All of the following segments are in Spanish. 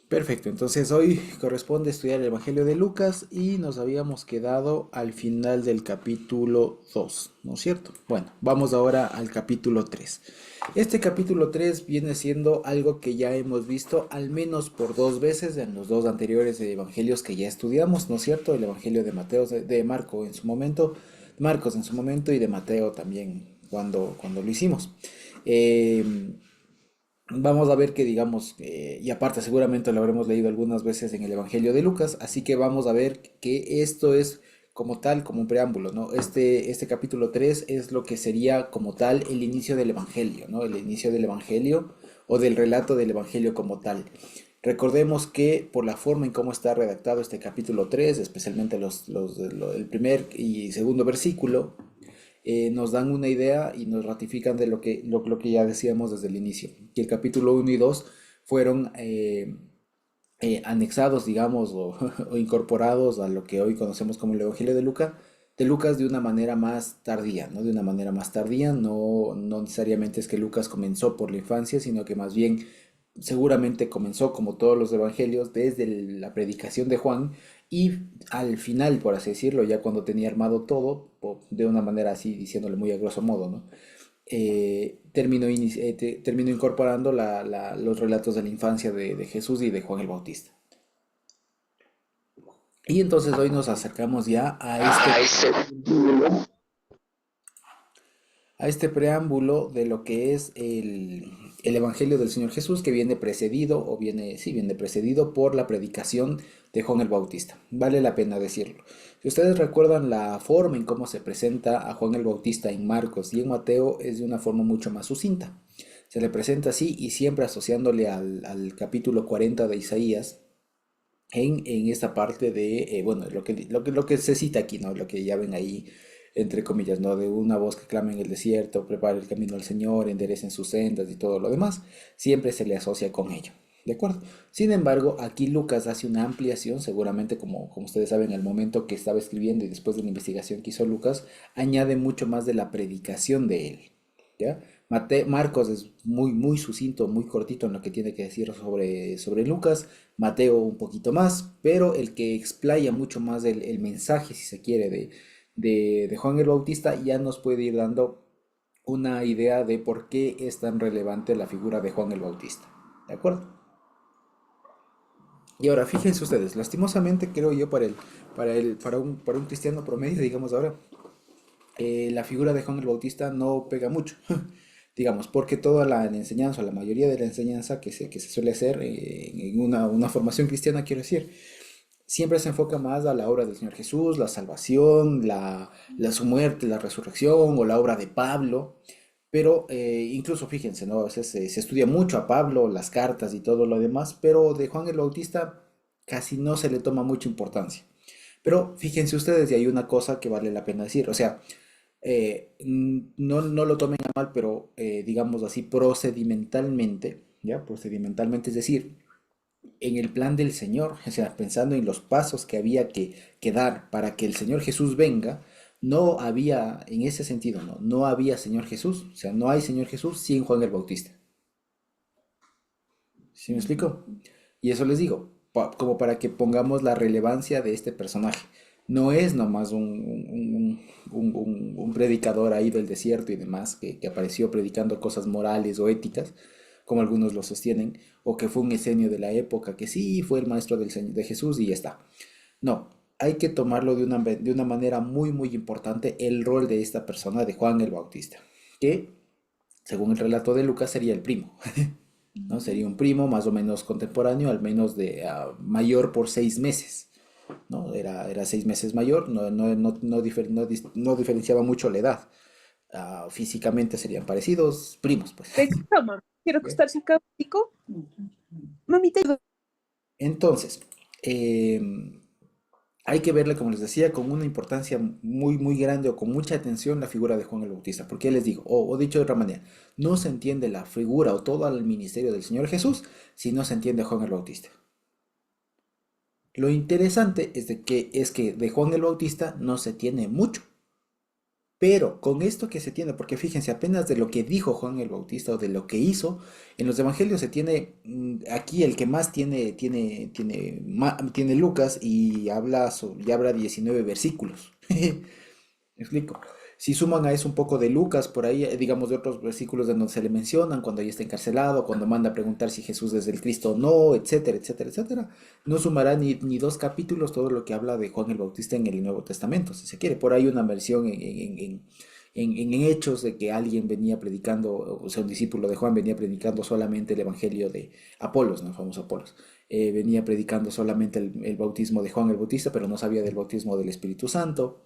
Perfecto, entonces hoy corresponde estudiar el Evangelio de Lucas y nos habíamos quedado al final del capítulo 2, ¿no es cierto? Bueno, vamos ahora al capítulo 3. Este capítulo 3 viene siendo algo que ya hemos visto al menos por dos veces en los dos anteriores evangelios que ya estudiamos, ¿no es cierto? El Evangelio de Mateo, de Marco en su momento, Marcos en su momento y de Mateo también cuando lo hicimos. Eh, Vamos a ver que digamos, y aparte seguramente lo habremos leído algunas veces en el Evangelio de Lucas, así que vamos a ver que esto es como tal, como un preámbulo, ¿no? Este capítulo 3 es lo que sería como tal el inicio del Evangelio, ¿no? El inicio del Evangelio o del relato del Evangelio como tal. Recordemos que por la forma en cómo está redactado este capítulo 3, especialmente el primer y segundo versículo, nos dan una idea y nos ratifican de lo que ya decíamos desde el inicio, que el capítulo uno y 2 fueron anexados, digamos, o incorporados a lo que hoy conocemos como el Evangelio de Lucas de una manera más tardía, ¿no? De una manera más tardía, no necesariamente es que Lucas comenzó por la infancia, sino que más bien seguramente comenzó como todos los evangelios desde la predicación de Juan y al final, por así decirlo, ya cuando tenía armado todo, de una manera así diciéndole muy a grosso modo, ¿no? Terminó incorporando los relatos de la infancia de Jesús y de Juan el Bautista. Y entonces hoy nos acercamos ya a este preámbulo de lo que es el Evangelio del Señor Jesús, que viene precedido, o viene, sí, viene precedido por la predicación de Juan el Bautista. Vale la pena decirlo. Si ustedes recuerdan la forma en cómo se presenta a Juan el Bautista en Marcos y en Mateo, es de una forma mucho más sucinta. Se le presenta así y siempre asociándole al capítulo 40 de Isaías, en esta parte de, bueno, lo que se cita aquí, ¿no? Lo que ya ven ahí, entre comillas, ¿no? De una voz que clama en el desierto, prepara el camino al Señor, enderecen sus sendas y todo lo demás, siempre se le asocia con ello, ¿de acuerdo? Sin embargo, aquí Lucas hace una ampliación, seguramente como ustedes saben, al momento que estaba escribiendo y después de la investigación que hizo Lucas, añade mucho más de la predicación de él, ¿ya? Marcos es muy sucinto, muy cortito en lo que tiene que decir sobre Lucas. Mateo un poquito más, pero el que explaya mucho más el mensaje, si se quiere, de Juan el Bautista ya nos puede ir dando una idea de por qué es tan relevante la figura de Juan el Bautista. ¿De acuerdo? Y ahora, fíjense ustedes, lastimosamente creo yo para un cristiano promedio, digamos ahora, la figura de Juan el Bautista no pega mucho, digamos, porque toda la enseñanza, la mayoría de la enseñanza que se suele hacer en una formación cristiana, quiero decir, siempre se enfoca más a la obra del Señor Jesús, la salvación, su muerte, la resurrección o la obra de Pablo. Pero incluso fíjense, ¿no? A veces se estudia mucho a Pablo, las cartas y todo lo demás, pero de Juan el Bautista casi no se le toma mucha importancia. Pero fíjense ustedes, y hay una cosa que vale la pena decir, o sea, no lo tomen a mal, pero digamos así, procedimentalmente, ¿ya? Procedimentalmente, es decir, en el plan del Señor, o sea, pensando en los pasos que había que dar para que el Señor Jesús venga, no había, en ese sentido, no había Señor Jesús, o sea, no hay Señor Jesús sin Juan el Bautista. ¿Sí me explico? Y eso les digo, como para que pongamos la relevancia de este personaje. No es nomás un predicador ahí del desierto y demás que apareció predicando cosas morales o éticas, como algunos lo sostienen, o que fue un esenio de la época, que sí fue el maestro de Jesús y ya está. No, hay que tomarlo de una manera muy importante el rol de esta persona, de Juan el Bautista, que, según el relato de Lucas, sería el primo. ¿No? Sería un primo más o menos contemporáneo, al menos de mayor por 6 meses, ¿no? Era 6 meses mayor, no diferenciaba mucho la edad. Físicamente serían parecidos, primos, pues. Perfecto, mamá. Quiero ¿Ya? estar sarcástico. Mamita, Entonces, eh, hay que verle, como les decía, con una importancia muy grande o con mucha atención la figura de Juan el Bautista, porque les digo, o dicho de otra manera, no se entiende la figura o todo el ministerio del Señor Jesús si no se entiende a Juan el Bautista. Lo interesante es que de Juan el Bautista no se tiene mucho. Pero con esto que se tiene, porque fíjense, apenas de lo que dijo Juan el Bautista o de lo que hizo, en los evangelios se tiene, aquí el que más tiene Lucas y habla 19 versículos. ¿Me explico? Si suman a eso un poco de Lucas, por ahí, digamos, de otros versículos de donde se le mencionan, cuando ya está encarcelado, cuando manda a preguntar si Jesús es el Cristo o no, etcétera, etcétera, etcétera, no sumará ni dos capítulos todo lo que habla de Juan el Bautista en el Nuevo Testamento, si se quiere. Por ahí una versión en Hechos de que alguien venía predicando, o sea, un discípulo de Juan venía predicando solamente el Evangelio de Apolos, ¿no? El famoso Apolos. Venía predicando solamente el bautismo de Juan el Bautista, pero no sabía del bautismo del Espíritu Santo.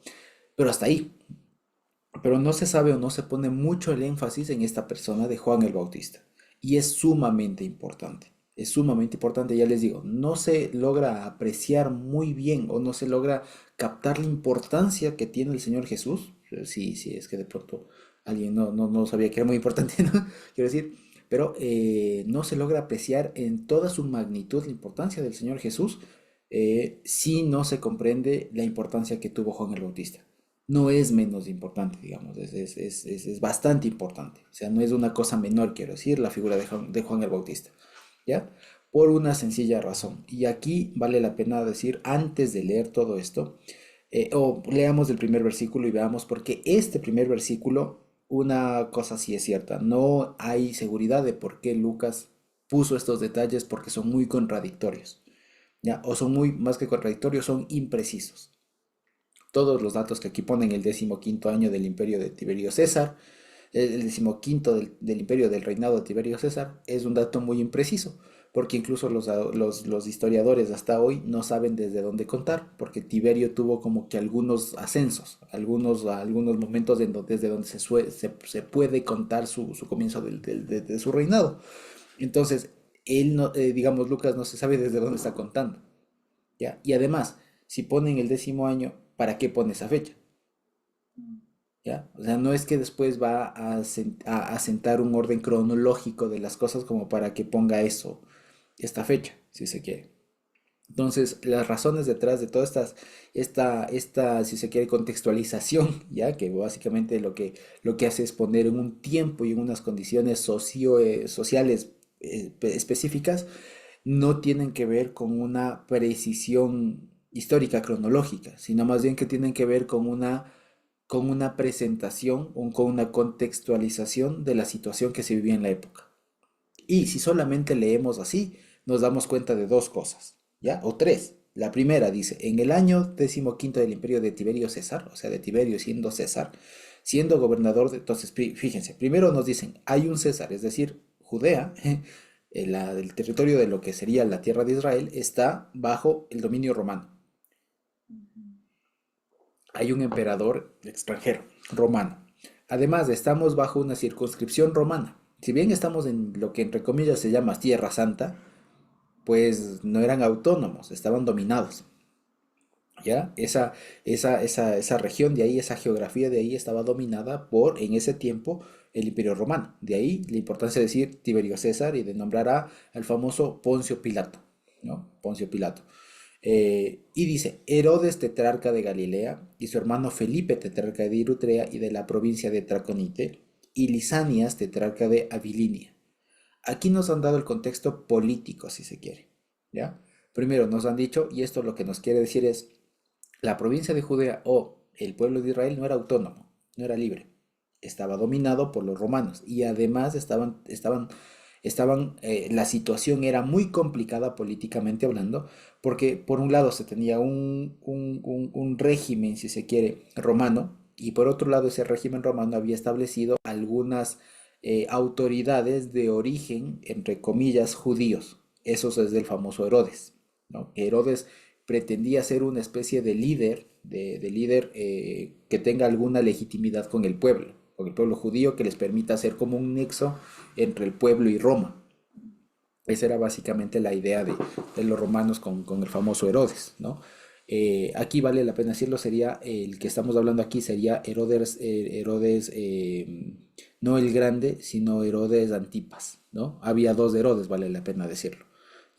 Pero hasta ahí. Pero no se sabe o no se pone mucho el énfasis en esta persona de Juan el Bautista. Y es sumamente importante. Es sumamente importante, ya les digo, no se logra apreciar muy bien o no se logra captar la importancia que tiene el Señor Jesús. Sí, sí, es que de pronto alguien no sabía que era muy importante, ¿no? Quiero decir, pero no se logra apreciar en toda su magnitud la importancia del Señor Jesús si no se comprende la importancia que tuvo Juan el Bautista. No es menos importante, digamos, es bastante importante. O sea, no es una cosa menor, quiero decir, la figura de Juan el Bautista, ¿ya? Por una sencilla razón. Y aquí vale la pena decir, antes de leer todo esto, o leamos el primer versículo y veamos, porque este primer versículo, una cosa sí es cierta, no hay seguridad de por qué Lucas puso estos detalles porque son muy contradictorios, ¿ya? O son muy, más que contradictorios, son imprecisos. Todos los datos que aquí ponen, el 15º año del imperio de Tiberio César, el 15º del imperio del reinado de Tiberio César, es un dato muy impreciso, porque incluso los historiadores hasta hoy no saben desde dónde contar, porque Tiberio tuvo como que algunos ascensos, algunos momentos desde donde se puede contar su comienzo de su reinado. Entonces, él no, digamos, Lucas no se sabe desde dónde está contando. ¿Ya? Y además, si ponen el 10º año, ¿para qué pone esa fecha? ¿Ya? O sea, no es que después va a asentar un orden cronológico de las cosas como para que ponga eso, esta fecha, si se quiere. Entonces, las razones detrás de toda si se quiere, contextualización, ya que básicamente lo que hace es poner en un tiempo y en unas condiciones sociales específicas, no tienen que ver con una precisión histórica cronológica, sino más bien que tienen que ver con una presentación o con una contextualización de la situación que se vivía en la época. Y si solamente leemos así, nos damos cuenta de dos cosas, ¿ya? O tres. La primera dice, en el año 15º del imperio de Tiberio César, o sea, de Tiberio siendo César, siendo gobernador entonces, fíjense, primero nos dicen, hay un César, es decir, Judea, el territorio de lo que sería la tierra de Israel, está bajo el dominio romano. Hay un emperador extranjero, romano. Además, estamos bajo una circunscripción romana. Si bien estamos en lo que entre comillas se llama Tierra Santa, pues no eran autónomos, estaban dominados. ¿Ya? Esa región de ahí, esa geografía de ahí estaba dominada por, en ese tiempo, el Imperio Romano. De ahí la importancia de decir Tiberio César y de nombrar al famoso Poncio Pilato, ¿no? Poncio Pilato. Y dice, Herodes tetrarca de Galilea y su hermano Felipe tetrarca de Irutrea y de la provincia de Traconite y Lisanias tetrarca de Abilinia. Aquí nos han dado el contexto político, si se quiere, ¿ya? Primero nos han dicho, y esto lo que nos quiere decir es, la provincia de Judea o el pueblo de Israel no era autónomo, no era libre, estaba dominado por los romanos y además la situación era muy complicada políticamente hablando, porque por un lado se tenía un régimen, si se quiere, romano, y por otro lado ese régimen romano había establecido algunas autoridades de origen, entre comillas, judíos. Eso es del famoso Herodes, ¿no? Herodes pretendía ser una especie de líder, de líder que tenga alguna legitimidad con el pueblo judío, que les permita ser como un nexo entre el pueblo y Roma. Esa era básicamente la idea de los romanos con el famoso Herodes, ¿no? Aquí vale la pena decirlo, sería el que estamos hablando aquí, sería Herodes, no el Grande, sino Herodes Antipas, ¿no? Había dos Herodes, vale la pena decirlo.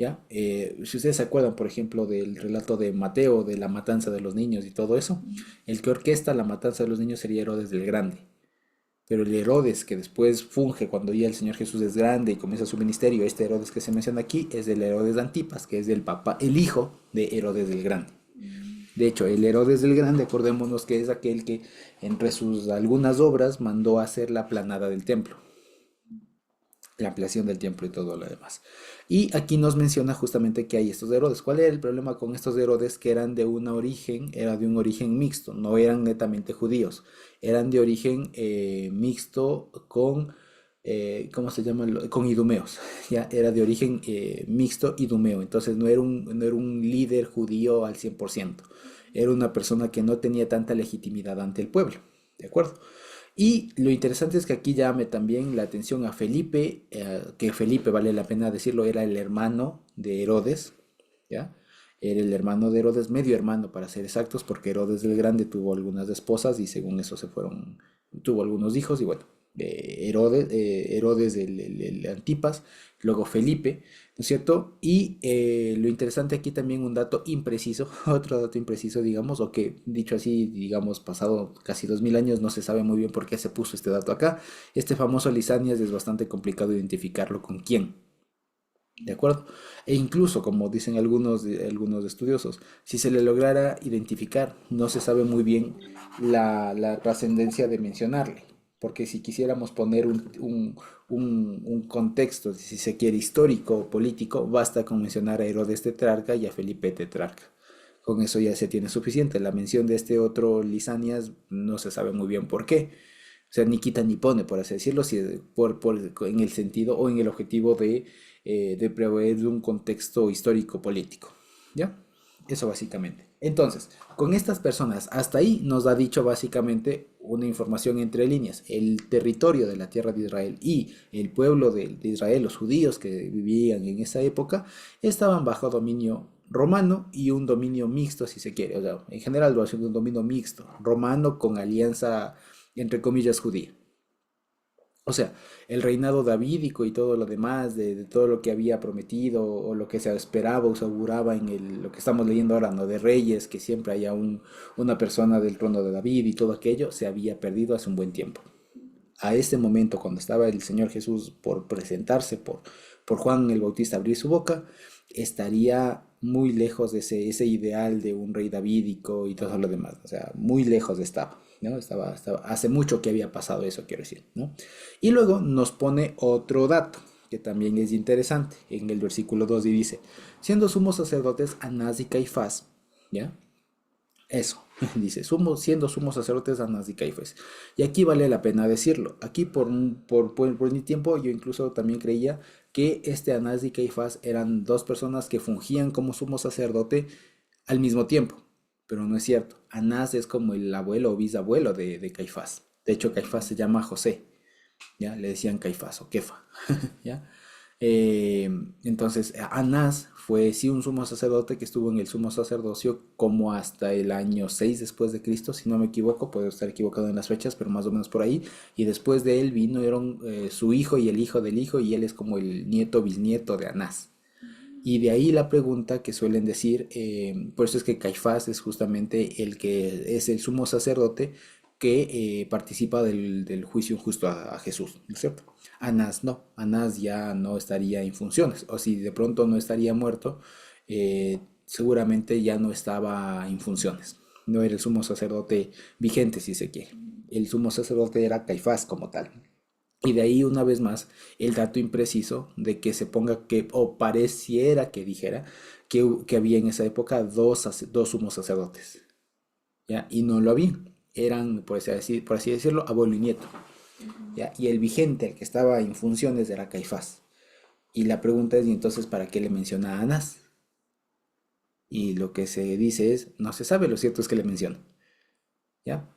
¿ya? Si ustedes se acuerdan, por ejemplo, del relato de Mateo, de la matanza de los niños y todo eso, el que orquesta la matanza de los niños sería Herodes del Grande. Pero el Herodes que después funge cuando ya el Señor Jesús es grande y comienza su ministerio, este Herodes que se menciona aquí, es el Herodes de Antipas, que es del papá, el hijo de Herodes del Grande. De hecho, el Herodes del Grande, acordémonos que es aquel que entre sus algunas obras mandó hacer la planada del templo, la ampliación del templo y todo lo demás. Y aquí nos menciona justamente que hay estos Herodes. ¿Cuál era el problema con estos Herodes? Que eran de un origen, era de un origen mixto, no eran netamente judíos, eran de origen mixto con, ¿cómo se llama? Con idumeos, ya, era de origen mixto idumeo, entonces no era un líder judío al 100%, era una persona que no tenía tanta legitimidad ante el pueblo, ¿de acuerdo? Y lo interesante es que aquí llame también la atención a Felipe, que Felipe, vale la pena decirlo, era el hermano de Herodes, ¿ya? Era el hermano de Herodes, medio hermano para ser exactos, porque Herodes el Grande tuvo algunas esposas y según eso se fueron, tuvo algunos hijos y bueno, Herodes el Antipas, luego Felipe, ¿no es cierto? Y lo interesante aquí también un dato impreciso, otro dato impreciso, digamos, o que dicho así, digamos, pasado casi 2000 años, no se sabe muy bien por qué se puso este dato acá. Este famoso Lisanias es bastante complicado identificarlo con quién. ¿De acuerdo? E incluso, como dicen algunos estudiosos, si se le lograra identificar, no se sabe muy bien la trascendencia de mencionarle. Porque si quisiéramos poner un contexto, si se quiere, histórico o político, basta con mencionar a Herodes Tetrarca y a Felipe Tetrarca. Con eso ya se tiene suficiente. La mención de este otro Lisanias no se sabe muy bien por qué. O sea, ni quita ni pone, por así decirlo, si, en el sentido o en el objetivo de prever un contexto histórico-político. ¿Ya? Eso básicamente. Entonces, con estas personas, hasta ahí nos ha dicho básicamente una información entre líneas. El territorio de la tierra de Israel y el pueblo de Israel, los judíos que vivían en esa época, estaban bajo dominio romano y un dominio mixto, si se quiere. O sea, en general lo hacen un dominio mixto, romano con alianza, entre comillas, judía. O sea, el reinado davídico y todo lo demás, de todo lo que había prometido o lo que se esperaba o se auguraba en lo que estamos leyendo ahora, ¿no? De reyes, que siempre haya una persona del trono de David y todo aquello, se había perdido hace un buen tiempo. A este momento, cuando estaba el Señor Jesús por presentarse, por Juan el Bautista abrir su boca, estaría muy lejos de ese ideal de un rey davídico y todo lo demás. O sea, muy lejos estaba, ¿no? Hace mucho que había pasado eso, quiero decir, ¿no? Y luego nos pone otro dato que también es interesante en el versículo 2 y dice, siendo sumos sacerdotes Anás y Caifás, ¿ya? Eso, dice, siendo sumos sacerdotes Anás y Caifás. Y aquí vale la pena decirlo. Aquí por mi tiempo yo incluso también creía que este Anás y Caifás eran dos personas que fungían como sumo sacerdote al mismo tiempo. Pero no es cierto. Anás es como el abuelo o bisabuelo de Caifás. De hecho, Caifás se llama José. ¿Ya? Le decían Caifás o Kefa. ¿Ya? Eh, entonces, Anás fue sí un sumo sacerdote que estuvo en el sumo sacerdocio como hasta el año 6 después de Cristo, si no me equivoco, puedo estar equivocado en las fechas, pero más o menos por ahí. Y después de él vinieron su hijo y el hijo del hijo, y él es como el nieto bisnieto de Anás. Y de ahí la pregunta que suelen decir, por eso es que Caifás es justamente el que es el sumo sacerdote que participa del juicio injusto a Jesús, ¿no es cierto? Anás no, Anás ya no estaría en funciones, o si de pronto no estaría muerto, seguramente ya no estaba en funciones, no era el sumo sacerdote vigente si se quiere, el sumo sacerdote era Caifás como tal. Y de ahí una vez más el dato impreciso de que se ponga que, o pareciera que dijera, que había en esa época dos sumos sacerdotes, ¿ya? Y no lo había. Eran, por así decirlo, abuelo y nieto, ¿ya? Y el vigente, el que estaba en funciones, era Caifás. Y la pregunta es, ¿y entonces para qué le menciona a Anás? Y lo que se dice es, no se sabe, lo cierto es que le menciona, ¿ya?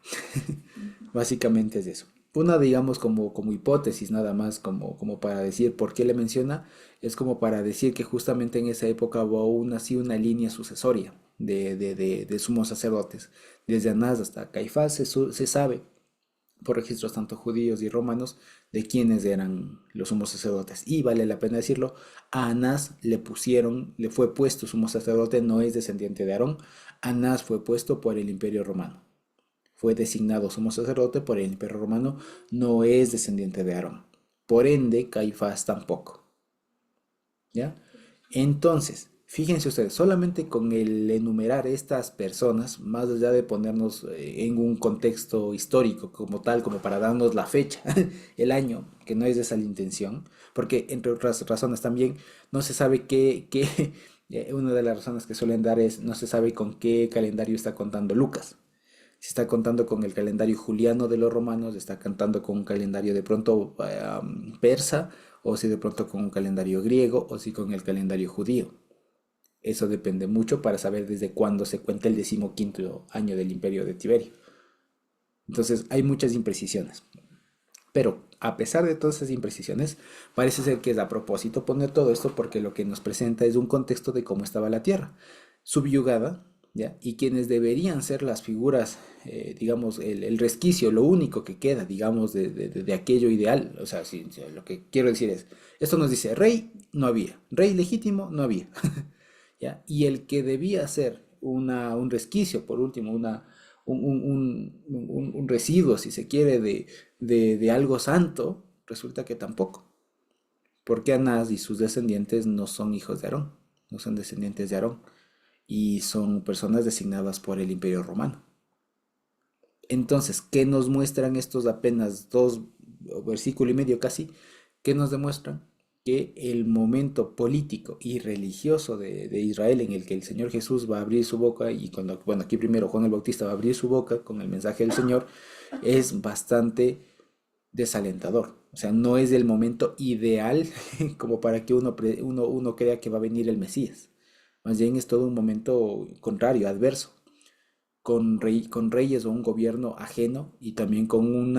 Básicamente es eso. Una, digamos, como hipótesis nada más, como para decir por qué le menciona, es como para decir que justamente en esa época hubo así una línea sucesoria de sumos sacerdotes. Desde Anás hasta Caifás se sabe por registros tanto judíos y romanos de quiénes eran los sumos sacerdotes. Y vale la pena decirlo, a Anás le fue puesto sumo sacerdote, no es descendiente de Aarón. Anás fue puesto por el Imperio Romano. Fue designado sumo sacerdote por el Imperio Romano, no es descendiente de Aarón. Por ende, Caifás tampoco. ¿Ya? Entonces, fíjense ustedes, solamente con el enumerar estas personas, más allá de ponernos en un contexto histórico como tal, como para darnos la fecha, el año, que no es esa la intención, porque entre otras razones también no se sabe una de las razones que suelen dar es, no se sabe con qué calendario está contando Lucas. Si está contando con el calendario juliano de los romanos, está contando con un calendario de pronto persa, o si de pronto con un calendario griego, o si con el calendario judío. Eso depende mucho para saber desde cuándo se cuenta el 15.º año del imperio de Tiberio. Entonces hay muchas imprecisiones. Pero a pesar de todas esas imprecisiones, parece ser que es a propósito poner todo esto porque lo que nos presenta es un contexto de cómo estaba la Tierra, subyugada, ¿ya? Y quienes deberían ser las figuras, digamos, el resquicio, lo único que queda, digamos, de aquello ideal. O sea, si lo que quiero decir es, esto nos dice, rey no había, rey legítimo no había, ¿ya? Y el que debía ser un resquicio, por último, un residuo, si se quiere, de algo santo, resulta que tampoco. Porque Anás y sus descendientes no son hijos de Aarón, no son descendientes de Aarón, y son personas designadas por el Imperio Romano. Entonces, ¿qué nos muestran estos apenas dos versículo y medio casi? ¿Qué nos demuestran? Que el momento político y religioso de Israel en el que el Señor Jesús va a abrir su boca y cuando, bueno, aquí primero Juan el Bautista va a abrir su boca con el mensaje del Señor, es bastante desalentador. O sea, no es el momento ideal como para que uno crea que va a venir el Mesías. Más bien es todo un momento contrario, adverso con reyes o un gobierno ajeno y también con un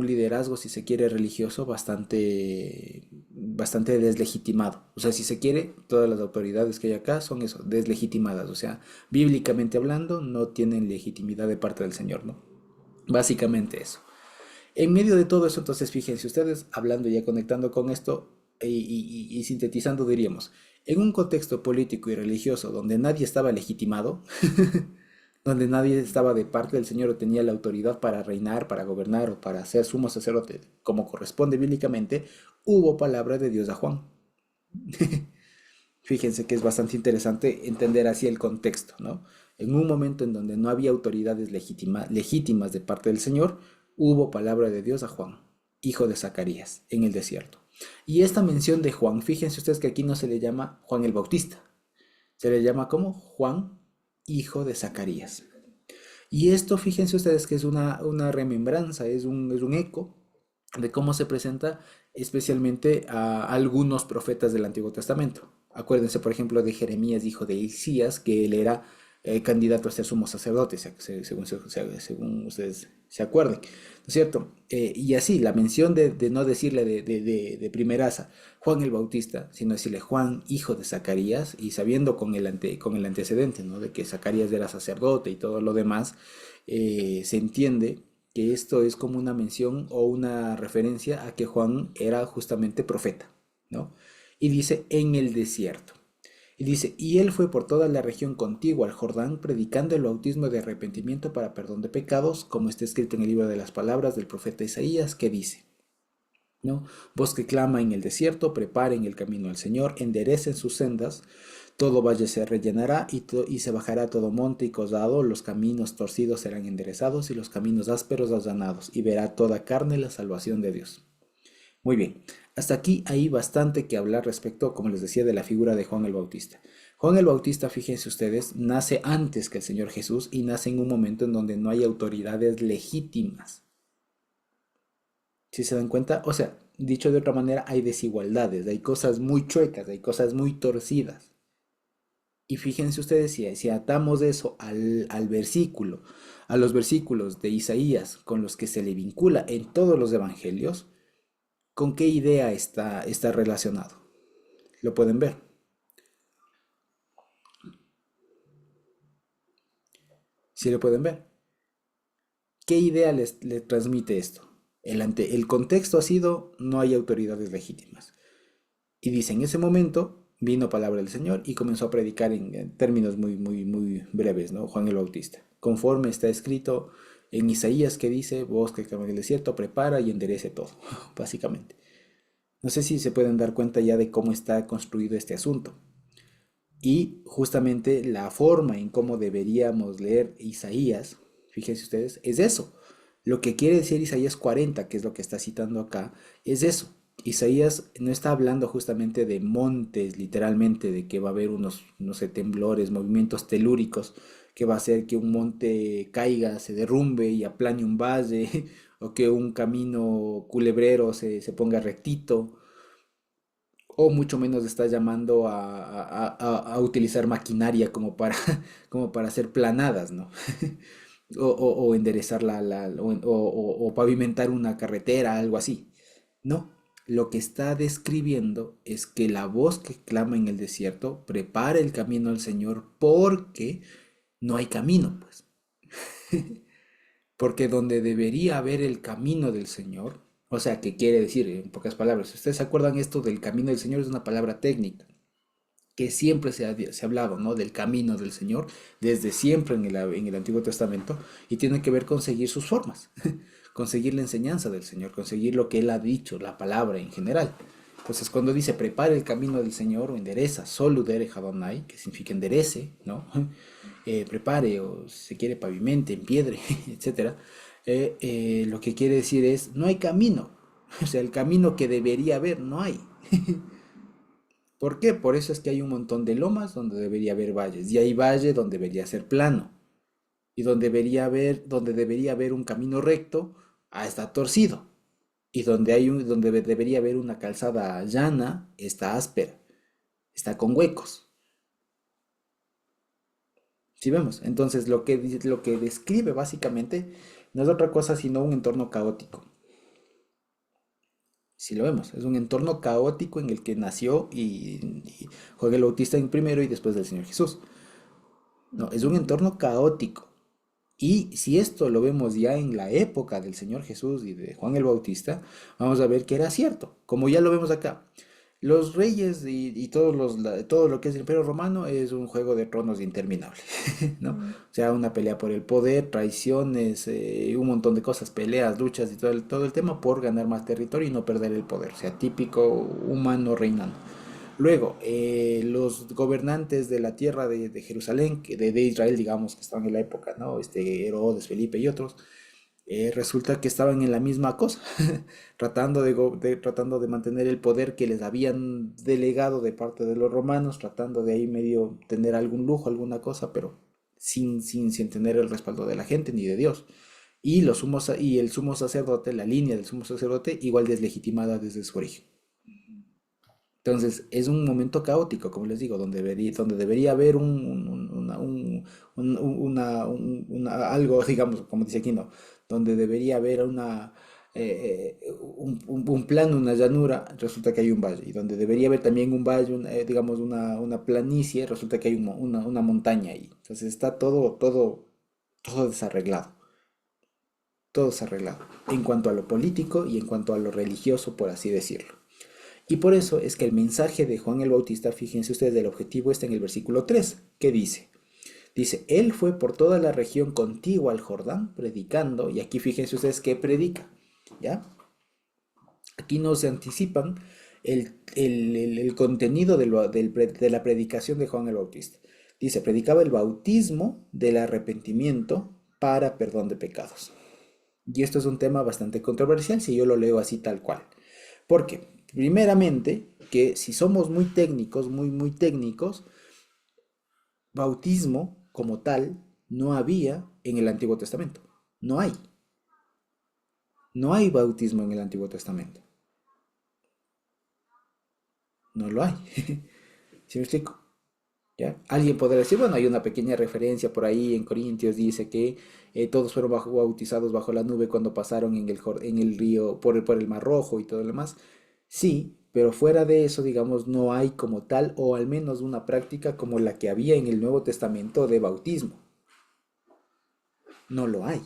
liderazgo, si se quiere, religioso bastante deslegitimado. O sea, si se quiere, todas las autoridades que hay acá son eso, deslegitimadas. O sea, bíblicamente hablando, no tienen legitimidad de parte del Señor, ¿no? Básicamente eso. En medio de todo eso, entonces, fíjense ustedes, hablando ya conectando con esto y sintetizando, diríamos, en un contexto político y religioso donde nadie estaba legitimado, donde nadie estaba de parte del Señor o tenía la autoridad para reinar, para gobernar o para ser sumo sacerdote, como corresponde bíblicamente, hubo palabra de Dios a Juan. Fíjense que es bastante interesante entender así el contexto, ¿no? En un momento en donde no había autoridades legítimas de parte del Señor, hubo palabra de Dios a Juan, hijo de Zacarías, en el desierto. Y esta mención de Juan, fíjense ustedes que aquí no se le llama Juan el Bautista, se le llama como Juan, hijo de Zacarías. Y esto, fíjense ustedes que es una remembranza, es un eco de cómo se presenta especialmente a algunos profetas del Antiguo Testamento. Acuérdense, por ejemplo, de Jeremías, hijo de Hilcías, que él era candidato a ser sumo sacerdote, según ustedes se acuerden, ¿no es cierto? Y así, la mención de no decirle de primeraza Juan el Bautista, sino decirle Juan, hijo de Zacarías, y sabiendo con el antecedente, ¿no? De que Zacarías era sacerdote y todo lo demás, se entiende que esto es como una mención o una referencia a que Juan era justamente profeta, ¿no? Y dice en el desierto. Y dice, y él fue por toda la región contigua al Jordán, predicando el bautismo de arrepentimiento para perdón de pecados, como está escrito en el libro de las palabras del profeta Isaías, que dice, ¿no? Voz que clama en el desierto, preparen el camino al Señor, enderecen sus sendas, todo valle se rellenará y se bajará todo monte y collado, los caminos torcidos serán enderezados y los caminos ásperos allanados, y verá toda carne la salvación de Dios. Muy bien, hasta aquí hay bastante que hablar respecto, como les decía, de la figura de Juan el Bautista. Juan el Bautista, fíjense ustedes, nace antes que el Señor Jesús y nace en un momento en donde no hay autoridades legítimas. Si se dan cuenta, o sea, dicho de otra manera, hay desigualdades, hay cosas muy chuecas, hay cosas muy torcidas. Y fíjense ustedes, si atamos eso al versículo, a los versículos de Isaías con los que se le vincula en todos los evangelios, ¿con qué idea está relacionado? Lo pueden ver. Sí lo pueden ver. ¿Qué idea le transmite esto? El contexto ha sido, no hay autoridades legítimas. Y dice, en ese momento vino palabra del Señor y comenzó a predicar en términos muy, muy, muy breves, ¿no? Juan el Bautista. Conforme está escrito en Isaías que dice, vos que clama en el desierto, prepara y enderece todo, básicamente. No sé si se pueden dar cuenta ya de cómo está construido este asunto. Y justamente la forma en cómo deberíamos leer Isaías, fíjense ustedes, es eso. Lo que quiere decir Isaías 40, que es lo que está citando acá, es eso. Isaías no está hablando justamente de montes, literalmente, de que va a haber unos, no sé, temblores, movimientos telúricos, que va a hacer que un monte caiga, se derrumbe y aplane un valle, o que un camino culebrero se ponga rectito, o mucho menos está llamando a utilizar maquinaria como para, como para hacer planadas, ¿no? O enderezar o pavimentar una carretera, algo así. No, lo que está describiendo es que la voz que clama en el desierto prepara el camino al Señor porque no hay camino, pues. Porque donde debería haber el camino del Señor, o sea, ¿qué quiere decir en pocas palabras? Si ustedes se acuerdan, esto del camino del Señor es una palabra técnica, que siempre se ha hablado, ¿no? Del camino del Señor, desde siempre en el Antiguo Testamento, y tiene que ver con seguir sus formas, conseguir la enseñanza del Señor, conseguir lo que Él ha dicho, la palabra en general. Entonces, cuando dice prepare el camino del Señor o endereza, soludere Adonai, que significa enderece, ¿no? Prepare o si se quiere pavimente, empiedre, etcétera, lo que quiere decir es no hay camino. O sea, el camino que debería haber no hay. ¿Por qué? Por eso es que hay un montón de lomas donde debería haber valles y hay valle donde debería ser plano y donde debería haber un camino recto, está torcido y donde debería haber una calzada llana, está áspera, está con huecos. ¿Sí vemos? Entonces lo que describe básicamente no es otra cosa sino un entorno caótico. Si lo vemos, es un entorno caótico en el que nació y Juan el Bautista en primero y después del Señor Jesús. No, es un entorno caótico. Y si esto lo vemos ya en la época del Señor Jesús y de Juan el Bautista, vamos a ver que era cierto, como ya lo vemos acá. Los reyes y todo lo que es el Imperio Romano es un juego de tronos interminable, ¿no? O sea, una pelea por el poder, traiciones, un montón de cosas, peleas, luchas y todo el tema por ganar más territorio y no perder el poder, o sea, típico humano reinando. Luego, los gobernantes de la tierra de Jerusalén, de Israel, digamos, que estaban en la época, ¿no? Herodes, Felipe y otros, resulta que estaban en la misma cosa, tratando de mantener el poder que les habían delegado de parte de los romanos, tratando de ahí medio tener algún lujo, alguna cosa, pero sin tener el respaldo de la gente ni de Dios. Y el sumo sacerdote, la línea del sumo sacerdote, igual deslegitimada desde su origen. Entonces, es un momento caótico, como les digo, donde debería haber algo, digamos, como dice aquí, ¿no? Donde debería haber un plano, una llanura, resulta que hay un valle. Y donde debería haber también un valle, digamos, una planicie, resulta que hay una montaña ahí. Entonces, está todo desarreglado, todo desarreglado, en cuanto a lo político y en cuanto a lo religioso, por así decirlo. Y por eso es que el mensaje de Juan el Bautista, fíjense ustedes, del objetivo está en el versículo 3, que dice, él fue por toda la región contigua al Jordán predicando, y aquí fíjense ustedes que predica, ¿ya? Aquí no se anticipan el contenido de la predicación de Juan el Bautista. Dice, predicaba el bautismo del arrepentimiento para perdón de pecados. Y esto es un tema bastante controversial si yo lo leo así tal cual. ¿Por qué? Primeramente, que si somos muy técnicos, muy, muy técnicos, bautismo como tal no había en el Antiguo Testamento. No hay. No hay bautismo en el Antiguo Testamento. No lo hay. ¿Sí me explico? ¿Ya? Alguien podrá decir, bueno, hay una pequeña referencia por ahí en Corintios, dice que todos fueron bautizados bajo la nube cuando pasaron en el río, por el Mar Rojo y todo lo demás. Sí, pero fuera de eso, digamos, no hay como tal, o al menos una práctica como la que había en el Nuevo Testamento de bautismo. No lo hay.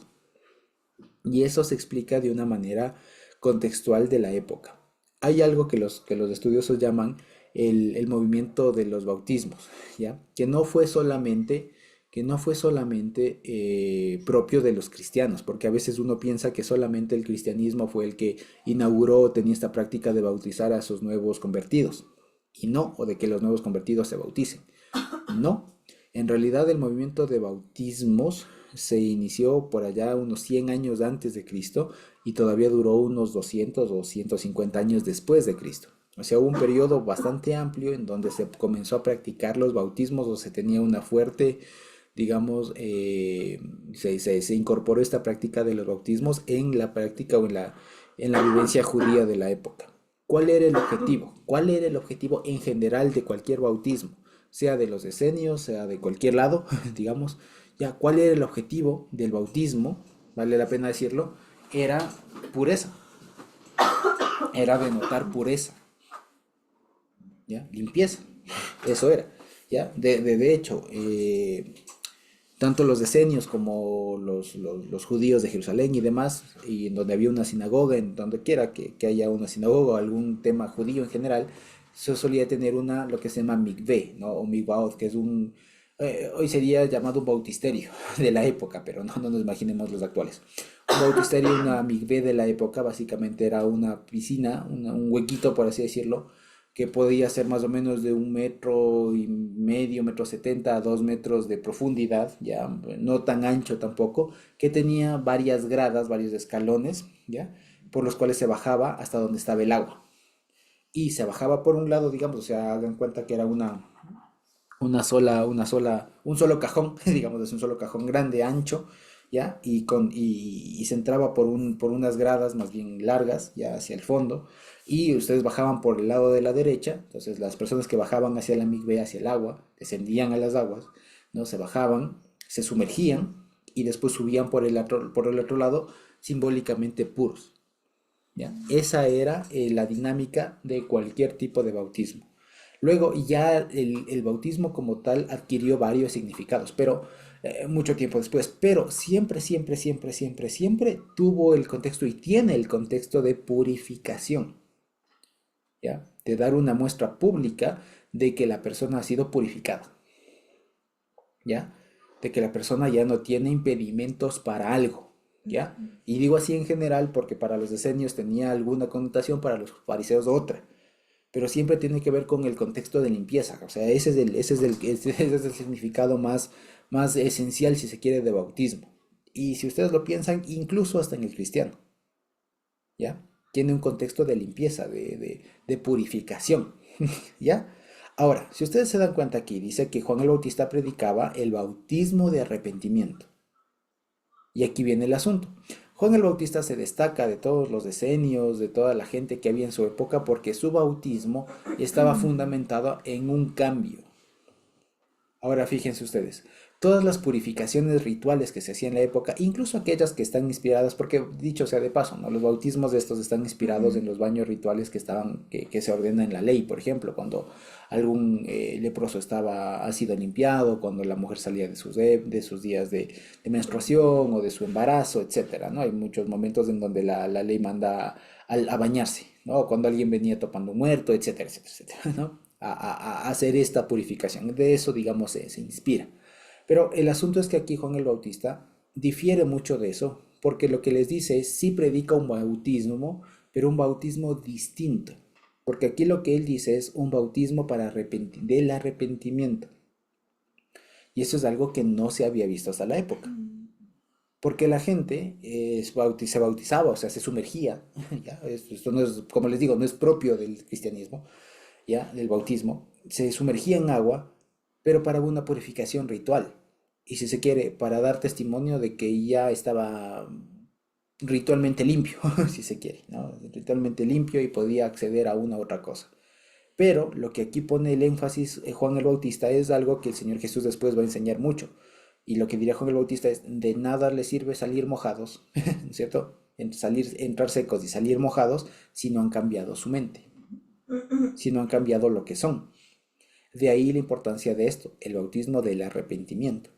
Y eso se explica de una manera contextual de la época. Hay algo que los estudiosos llaman el movimiento de los bautismos, ¿ya? Que no fue solamente propio de los cristianos, porque a veces uno piensa que solamente el cristianismo fue el que inauguró o tenía esta práctica de bautizar a sus nuevos convertidos, y no, o de que los nuevos convertidos se bauticen. No, en realidad el movimiento de bautismos se inició por allá unos 100 años antes de Cristo y todavía duró unos 200 o 150 años después de Cristo. O sea, hubo un periodo bastante amplio en donde se comenzó a practicar los bautismos o se tenía una fuerte, digamos, se incorporó esta práctica de los bautismos en la práctica o en la vivencia judía de la época. ¿Cuál era el objetivo? ¿Cuál era el objetivo en general de cualquier bautismo? Sea de los esenios, sea de cualquier lado, digamos, ya, ¿cuál era el objetivo del bautismo? Vale la pena decirlo, era pureza, era denotar pureza, ¿ya? Limpieza, eso era, ¿ya? De hecho, tanto los esenios como los judíos de Jerusalén y demás, y en donde había una sinagoga, en donde quiera que haya una sinagoga o algún tema judío en general, se solía tener una, lo que se llama mikveh, ¿no? O mikvaot, que es hoy sería llamado un bautisterio de la época, pero no nos imaginemos los actuales. Un bautisterio, una mikveh de la época, básicamente era una piscina, un huequito, por así decirlo, que podía ser más o menos de 1,5 metros, 1,70 m a 2 metros de profundidad, ya no tan ancho tampoco, que tenía varias gradas, varios escalones, ya, por los cuales se bajaba hasta donde estaba el agua. Y se bajaba por un lado, digamos, o sea, hagan cuenta que era un solo cajón, digamos, es un solo cajón grande, ancho, ¿ya? Y se entraba por unas gradas más bien largas, ya hacia el fondo, y ustedes bajaban por el lado de la derecha, entonces las personas que bajaban hacia la migbe, hacia el agua, descendían a las aguas, ¿no? Se bajaban, se sumergían, y después subían por el otro lado, simbólicamente puros, ¿ya? Esa era la dinámica de cualquier tipo de bautismo. Luego ya el bautismo como tal adquirió varios significados, pero mucho tiempo después, pero siempre, siempre, siempre, siempre, siempre tuvo el contexto y tiene el contexto de purificación, ¿ya? De dar una muestra pública de que la persona ha sido purificada, ¿ya? De que la persona ya no tiene impedimentos para algo, ¿ya? Y digo así en general porque para los decenios tenía alguna connotación, para los fariseos otra, pero siempre tiene que ver con el contexto de limpieza. O sea, ese es el significado más esencial, si se quiere, de bautismo. Y si ustedes lo piensan, incluso hasta en el cristiano, ¿ya? Tiene un contexto de limpieza, de purificación, ¿ya? Ahora, si ustedes se dan cuenta aquí, dice que Juan el Bautista predicaba el bautismo de arrepentimiento. Y aquí viene el asunto. Juan el Bautista se destaca de todos los decenios, de toda la gente que había en su época, porque su bautismo estaba fundamentado en un cambio. Ahora fíjense ustedes, todas las purificaciones rituales que se hacían en la época, incluso aquellas que están inspiradas, porque dicho sea de paso, ¿no? Los bautismos de estos están inspirados en los baños rituales que se ordenan en la ley, por ejemplo, cuando algún leproso ha sido limpiado, cuando la mujer salía de sus días de menstruación o de su embarazo, etcétera, ¿no? Hay muchos momentos en donde la ley manda a bañarse, ¿no? Cuando alguien venía topando muerto, etcétera, etcétera, etcétera, ¿no? A hacer esta purificación. De eso, digamos, se inspira. Pero el asunto es que aquí Juan el Bautista difiere mucho de eso, porque lo que les dice es, sí predica un bautismo, pero un bautismo distinto. Porque aquí lo que él dice es un bautismo del arrepentimiento. Y eso es algo que no se había visto hasta la época. Porque la gente se bautizaba, o sea, se sumergía. ¿Ya? Esto no es, como les digo, no es propio del cristianismo, ¿ya? Del bautismo, se sumergía en agua, pero para una purificación ritual. Y si se quiere, para dar testimonio de que ya estaba ritualmente limpio, si se quiere, ¿no? Ritualmente limpio y podía acceder a una u otra cosa. Pero lo que aquí pone el énfasis Juan el Bautista es algo que el Señor Jesús después va a enseñar mucho. Y lo que diría Juan el Bautista es, de nada les sirve salir mojados, ¿no es cierto? Entrar secos y salir mojados si no han cambiado su mente, si no han cambiado lo que son. De ahí la importancia de esto, el bautismo del arrepentimiento.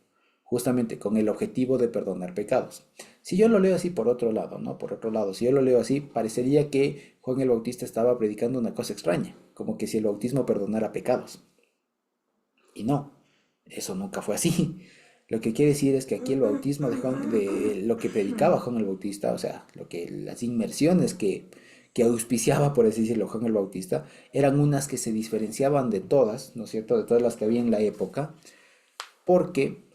justamente con el objetivo de perdonar pecados. Si yo lo leo así por otro lado, ¿no? Por otro lado, si yo lo leo así, parecería que Juan el Bautista estaba predicando una cosa extraña, como que si el bautismo perdonara pecados. Y no, eso nunca fue así. Lo que quiere decir es que aquí el bautismo de Juan, de lo que predicaba Juan el Bautista, o sea, lo que las inmersiones que auspiciaba, por así decirlo, Juan el Bautista, eran unas que se diferenciaban de todas, ¿no es cierto?, de todas las que había en la época, porque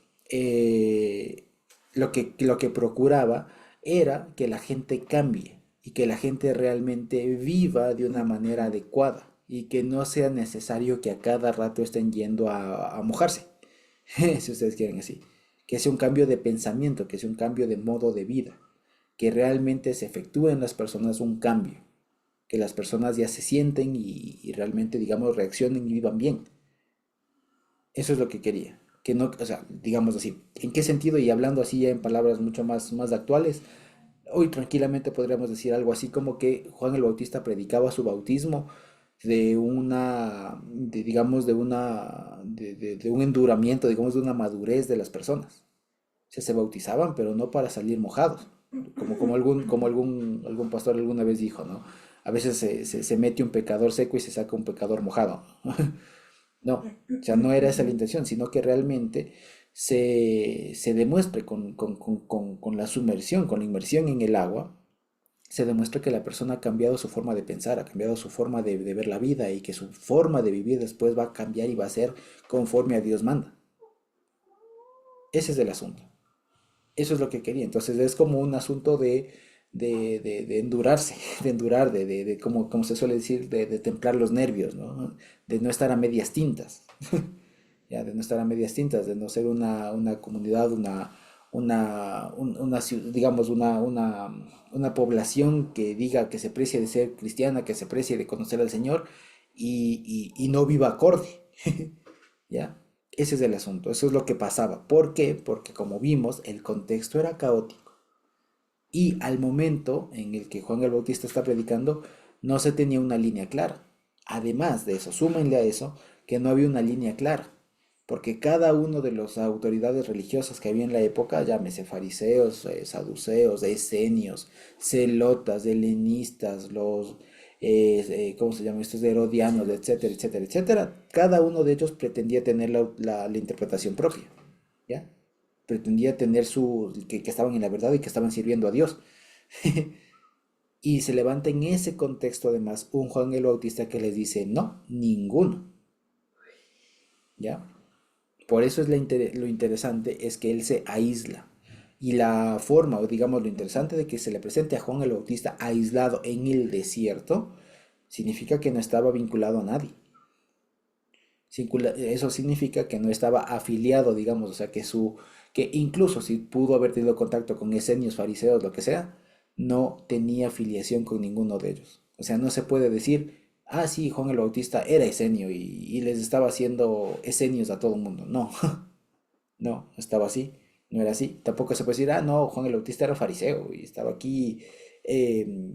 lo que procuraba era que la gente cambie y que la gente realmente viva de una manera adecuada y que no sea necesario que a cada rato estén yendo a mojarse, si ustedes quieren así. Que sea un cambio de pensamiento, que sea un cambio de modo de vida, que realmente se efectúe en las personas un cambio, que las personas ya se sienten y realmente, digamos, reaccionen y vivan bien. Eso es lo que quería. Que no, o sea, digamos así, ¿en qué sentido? Y hablando así ya en palabras mucho más actuales, hoy tranquilamente podríamos decir algo así como que Juan el Bautista predicaba su bautismo digamos, de un enduramiento, digamos, de una madurez de las personas. O sea, se bautizaban, pero no para salir mojados, como algún pastor alguna vez dijo, ¿no? A veces se mete un pecador seco y se saca un pecador mojado. No, o sea, no era esa la intención, sino que realmente se demuestre con la sumersión, con la inmersión en el agua, se demuestra que la persona ha cambiado su forma de pensar, ha cambiado su forma de ver la vida y que su forma de vivir después va a cambiar y va a ser conforme a Dios manda. Ese es el asunto. Eso es lo que quería. Entonces es como un asunto de endurarse, de endurar, como se suele decir, de templar los nervios, ¿no? De no estar a medias tintas. Ya, de no estar a medias tintas, de no ser una comunidad, digamos, una población que diga que se precie de ser cristiana, que se precie de conocer al Señor y no viva acorde. ¿Ya? Ese es el asunto, eso es lo que pasaba. ¿Por qué? Porque como vimos, el contexto era caótico. Y al momento en el que Juan el Bautista está predicando, no se tenía una línea clara. Además de eso, súmenle a eso que no había una línea clara, porque cada uno de las autoridades religiosas que había en la época, llámese fariseos, saduceos, esenios, celotas, helenistas, ¿cómo se llaman estos? Herodianos, etcétera, etcétera, etcétera, cada uno de ellos pretendía tener la interpretación propia, ¿ya? Pretendía tener que estaban en la verdad y que estaban sirviendo a Dios. Y se levanta en ese contexto además un Juan el Bautista que les dice, no, ninguno, ¿ya? Por eso lo interesante es que él se aísla. Y la forma, o digamos lo interesante de que se le presente a Juan el Bautista aislado en el desierto, significa que no estaba vinculado a nadie. Eso significa que no estaba afiliado, digamos, o sea, que incluso si pudo haber tenido contacto con esenios, fariseos, lo que sea, no tenía afiliación con ninguno de ellos. O sea, no se puede decir, ah, sí, Juan el Bautista era esenio y les estaba haciendo esenios a todo el mundo. No, no estaba así, no era así. Tampoco se puede decir, ah, no, Juan el Bautista era fariseo y estaba aquí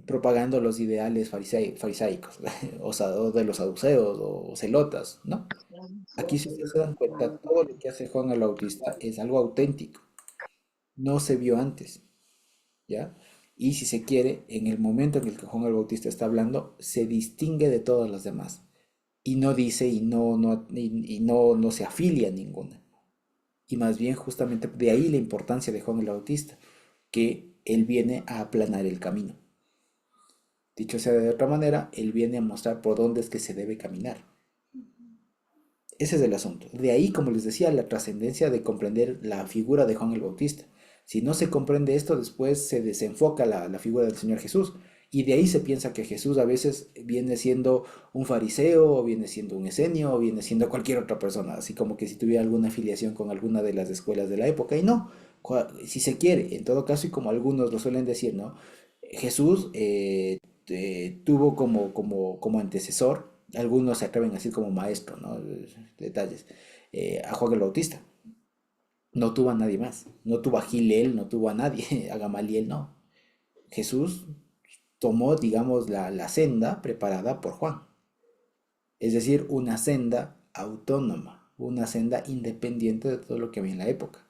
propagando los ideales farisaicos, o de los saduceos o celotas, ¿no? Aquí, si ustedes se dan cuenta, todo lo que hace Juan el Bautista es algo auténtico, no se vio antes, ¿ya? Y si se quiere, en el momento en el que Juan el Bautista está hablando, se distingue de todas las demás y no dice y no se afilia a ninguna. Y más bien justamente de ahí la importancia de Juan el Bautista, que él viene a aplanar el camino. Dicho sea de otra manera, él viene a mostrar por dónde es que se debe caminar. Ese es el asunto. De ahí, como les decía, la trascendencia de comprender la figura de Juan el Bautista. Si no se comprende esto, después se desenfoca la figura del Señor Jesús. Y de ahí se piensa que Jesús a veces viene siendo un fariseo, o viene siendo un esenio, o viene siendo cualquier otra persona, así como que si tuviera alguna afiliación con alguna de las escuelas de la época. Y no, si se quiere, en todo caso, y como algunos lo suelen decir, ¿no? Jesús tuvo como antecesor, algunos se atreven a decir como maestro, ¿no? Detalles, a Juan el Bautista. No tuvo a nadie más, no tuvo a Gilel, no tuvo a nadie, a Gamaliel, no. Jesús tomó, digamos, la senda preparada por Juan, es decir, una senda autónoma, una senda independiente de todo lo que había en la época.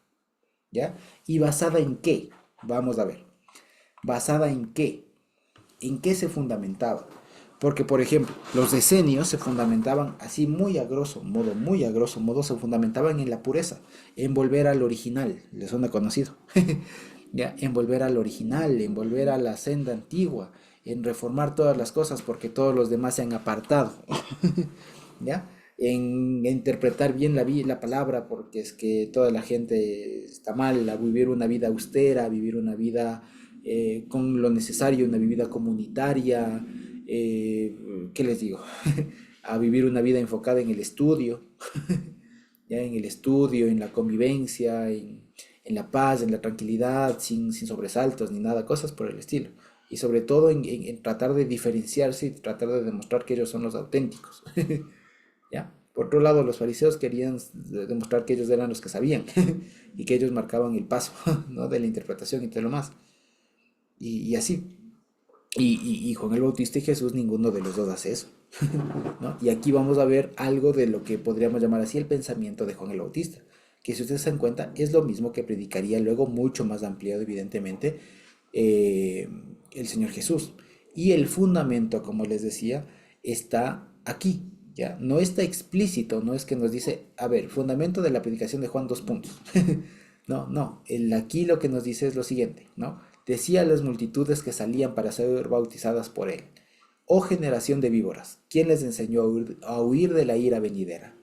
¿ya? ¿Y basada en qué? Vamos a ver. ¿Basada en qué? ¿En qué se fundamentaba? Porque, por ejemplo, los decenios se fundamentaban así muy a grosso modo, se fundamentaban en la pureza, en volver al original, les suena conocido, ya, en volver al original, en volver a la senda antigua, en reformar todas las cosas porque todos los demás se han apartado, ¿ya? En interpretar bien la palabra, porque es que toda la gente está mal, a vivir una vida austera, a vivir una vida con lo necesario, una vida comunitaria, ¿qué les digo? A vivir una vida enfocada en el estudio, ya en el estudio, en la convivencia, en la paz, en la tranquilidad, sin sobresaltos ni nada, cosas por el estilo. Y sobre todo en tratar de diferenciarse y tratar de demostrar que ellos son los auténticos. ¿Ya? Por otro lado, los fariseos querían demostrar que ellos eran los que sabían y que ellos marcaban el paso, ¿no? De la interpretación y todo lo más. Y así. Y Juan el Bautista y Jesús, ninguno de los dos hace eso, ¿no? Y aquí vamos a ver algo de lo que podríamos llamar así el pensamiento de Juan el Bautista, que si ustedes se dan cuenta es lo mismo que predicaría luego mucho más ampliado, evidentemente, eh, el Señor Jesús. Y el fundamento, como les decía, está aquí, ¿ya? No está explícito, no es que nos dice, a ver, fundamento de la predicación de Juan, dos puntos. No, no, aquí lo que nos dice es lo siguiente, ¿no? Decía a las multitudes que salían para ser bautizadas por él: oh generación de víboras, ¿quién les enseñó a huir de la ira venidera?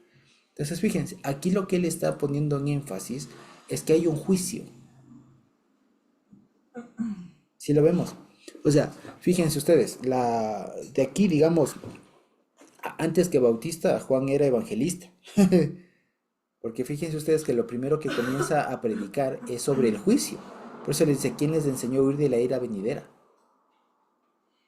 Entonces, fíjense, aquí lo que él está poniendo en énfasis es que hay un juicio. Si lo vemos. O sea, fíjense ustedes, de aquí, digamos, antes que Bautista, Juan era evangelista. Porque fíjense ustedes que lo primero que comienza a predicar es sobre el juicio. Por eso le dice, ¿quién les enseñó a huir de la ira venidera?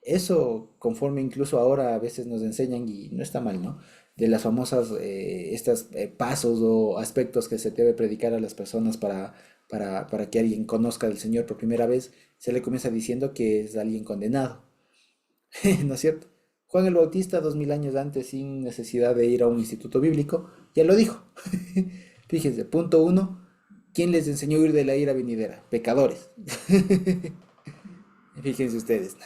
Eso, conforme incluso ahora a veces nos enseñan, y no está mal, ¿no? De las famosas, estos pasos o aspectos que se debe predicar a las personas para que alguien conozca al Señor por primera vez, se le comienza diciendo que es alguien condenado, ¿no es cierto? Juan el Bautista, 2000 años antes, sin necesidad de ir a un instituto bíblico, ya lo dijo. Fíjense, punto uno, ¿quién les enseñó a huir de la ira venidera? Pecadores. Fíjense ustedes,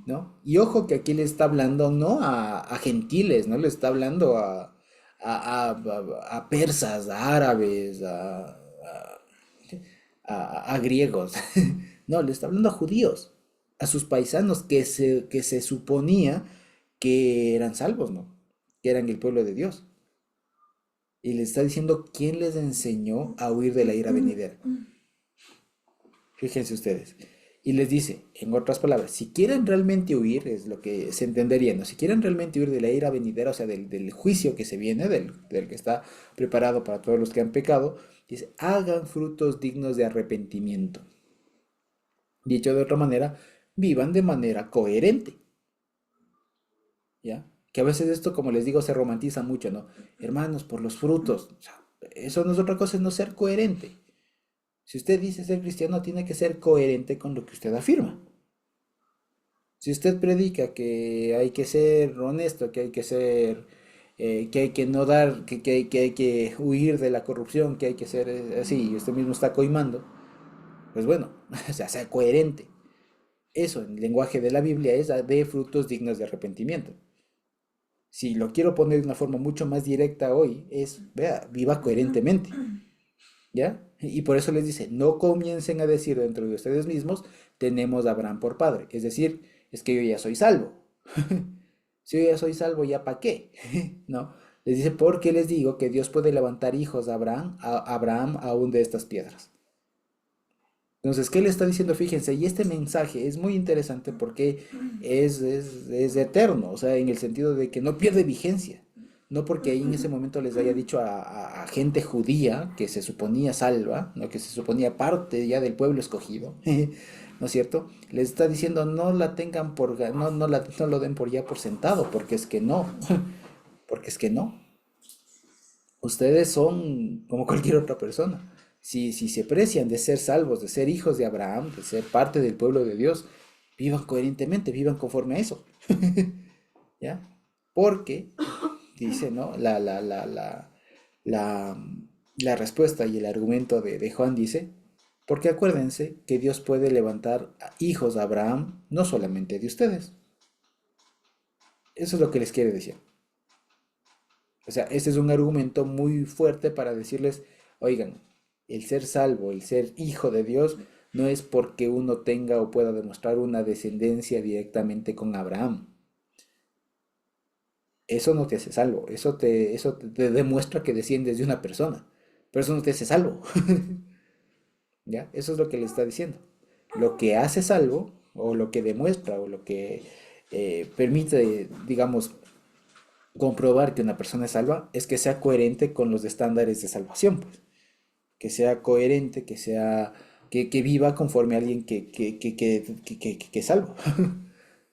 ¿no? Y ojo que aquí le está hablando no a gentiles, no le está hablando a persas, a árabes, a griegos. No, le está hablando a judíos, a sus paisanos que se suponía que eran salvos, ¿no? Que eran el pueblo de Dios. Y le está diciendo quién les enseñó a huir de la ira venidera. Fíjense ustedes. Y les dice, en otras palabras, si quieren realmente huir, es lo que se entendería, ¿no? Si quieren realmente huir de la ira venidera, o sea, del juicio que se viene, del que está preparado para todos los que han pecado, dice, hagan frutos dignos de arrepentimiento. Dicho de otra manera, vivan de manera coherente, ¿ya? Que a veces esto, como les digo, se romantiza mucho, ¿no? Hermanos, por los frutos. O sea, eso no es otra cosa, es no ser coherente. Si usted dice ser cristiano, tiene que ser coherente con lo que usted afirma. Si usted predica que hay que ser honesto, que hay que ser, que hay que no dar, que hay que huir de la corrupción, que hay que ser así, y usted mismo está coimando, pues bueno, o sea, sea coherente. Eso en el lenguaje de la Biblia es de frutos dignos de arrepentimiento. Si lo quiero poner de una forma mucho más directa hoy, es, vea, viva coherentemente. ¿Ya? Y por eso les dice, no comiencen a decir dentro de ustedes mismos, tenemos a Abraham por padre. Es decir, es que yo ya soy salvo. Si yo ya soy salvo, ¿ya para qué? ¿No? Les dice, porque les digo que Dios puede levantar hijos a Abraham aún de estas piedras. Entonces, ¿qué le está diciendo? Fíjense, y este mensaje es muy interesante porque es eterno, o sea, en el sentido de que no pierde vigencia. No porque ahí en ese momento les haya dicho a gente judía que se suponía salva, ¿no? Que se suponía parte ya del pueblo escogido, ¿no es cierto? Les está diciendo no la tengan no lo den por ya por sentado, porque es que no, porque es que no. Ustedes son como cualquier otra persona. Si se precian de ser salvos, de ser hijos de Abraham, de ser parte del pueblo de Dios, vivan coherentemente, vivan conforme a eso. ¿Ya? Porque, dice, ¿no? La La respuesta y el argumento de Juan dice, porque acuérdense que Dios puede levantar hijos a Abraham, no solamente de ustedes. Eso es lo que les quiere decir. O sea, este es un argumento muy fuerte para decirles, oigan, el ser salvo, el ser hijo de Dios, no es porque uno tenga o pueda demostrar una descendencia directamente con Abraham. Eso no te hace salvo, eso te demuestra que desciendes de una persona, pero eso no te hace salvo. ¿Ya? Eso es lo que le está diciendo. Lo que hace salvo, o lo que demuestra, o lo que permite, digamos, comprobar que una persona es salva, es que sea coherente con los estándares de salvación, pues. Que sea coherente, que viva conforme a alguien que es salvo.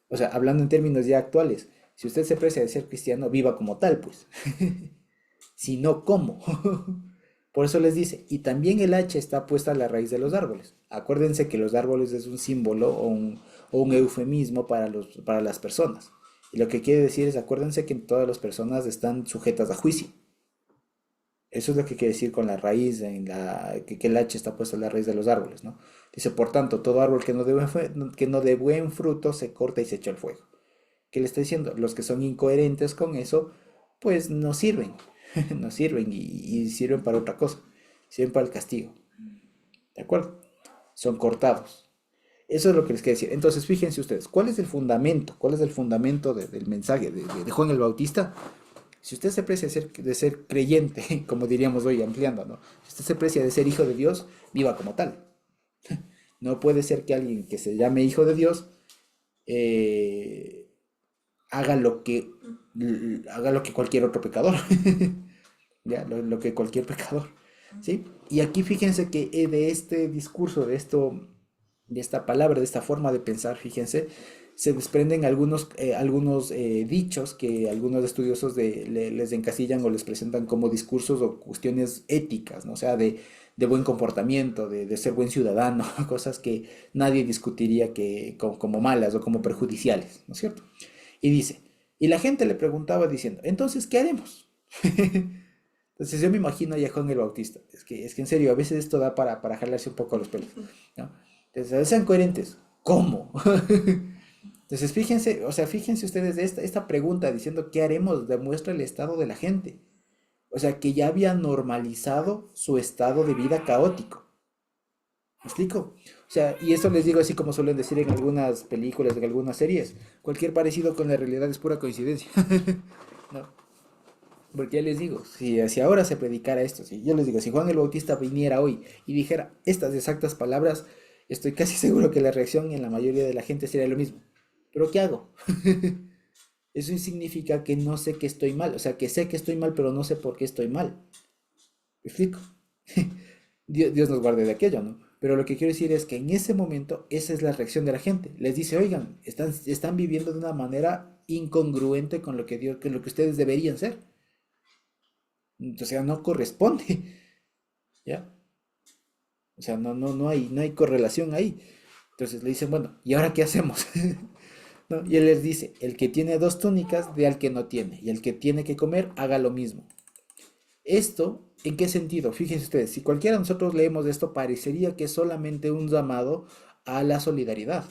O sea, hablando en términos ya actuales, si usted se precia de ser cristiano, viva como tal, pues. Si no, ¿cómo? Por eso les dice, y también el hacha está puesta a la raíz de los árboles. Acuérdense que los árboles es un símbolo o un eufemismo para las personas. Y lo que quiere decir es, acuérdense que todas las personas están sujetas a juicio. Eso es lo que quiere decir con la raíz, que el hacha está puesta a la raíz de los árboles, ¿no? Dice, por tanto, todo árbol que no dé buen fruto se corta y se echa al fuego. ¿Qué le está diciendo? Los que son incoherentes con eso, pues no sirven, no sirven y sirven para otra cosa, sirven para el castigo, ¿de acuerdo? Son cortados. Eso es lo que les quiero decir. Entonces, fíjense ustedes, ¿cuál es el fundamento? ¿Cuál es el fundamento del mensaje de Juan el Bautista? Si usted se precia de ser creyente, como diríamos hoy, ampliando, ¿no? Si usted se precia de ser hijo de Dios, viva como tal. No puede ser que alguien que se llame hijo de Dios eh, haga lo que cualquier otro pecador. ¿Ya? Lo que cualquier pecador. ¿Sí? Y aquí fíjense que de este discurso, de esta palabra, de esta forma de pensar, fíjense, se desprenden algunos dichos que algunos estudiosos les encasillan o les presentan como discursos o cuestiones éticas, ¿no? O sea, de buen comportamiento, de ser buen ciudadano, cosas que nadie discutiría como malas o como perjudiciales, ¿no es cierto? Y dice, y la gente le preguntaba diciendo, entonces, ¿qué haremos? Entonces yo me imagino ya con el Bautista. Es que en serio, a veces esto da para jalarse un poco los pelos, ¿no? Entonces, sean coherentes. ¿Cómo? Entonces, fíjense, o sea, fíjense ustedes de esta pregunta diciendo qué haremos, demuestra el estado de la gente. O sea, que ya había normalizado su estado de vida caótico. ¿Me explico? O sea, y esto les digo así como suelen decir en algunas películas, en algunas series. Cualquier parecido con la realidad es pura coincidencia. ¿No? Porque ya les digo, si ahora se predicara esto, si yo les digo, si Juan el Bautista viniera hoy y dijera estas exactas palabras, estoy casi seguro que la reacción en la mayoría de la gente sería lo mismo. ¿Pero qué hago? Eso significa que no sé que estoy mal, o sea, que sé que estoy mal, pero no sé por qué estoy mal. ¿Me explico? Dios nos guarde de aquello, ¿no? Pero lo que quiero decir es que en ese momento esa es la reacción de la gente. Les dice, oigan, están viviendo de una manera incongruente con lo que Dios, con lo que ustedes deberían ser. O sea, no corresponde, ¿ya? O sea, no hay correlación ahí. Entonces le dicen, bueno, ¿y ahora qué hacemos? ¿No? Y él les dice, el que tiene dos túnicas, dé al que no tiene, y el que tiene que comer, haga lo mismo. Esto, ¿en qué sentido? Fíjense ustedes, si cualquiera de nosotros leemos esto, parecería que es solamente un llamado a la solidaridad,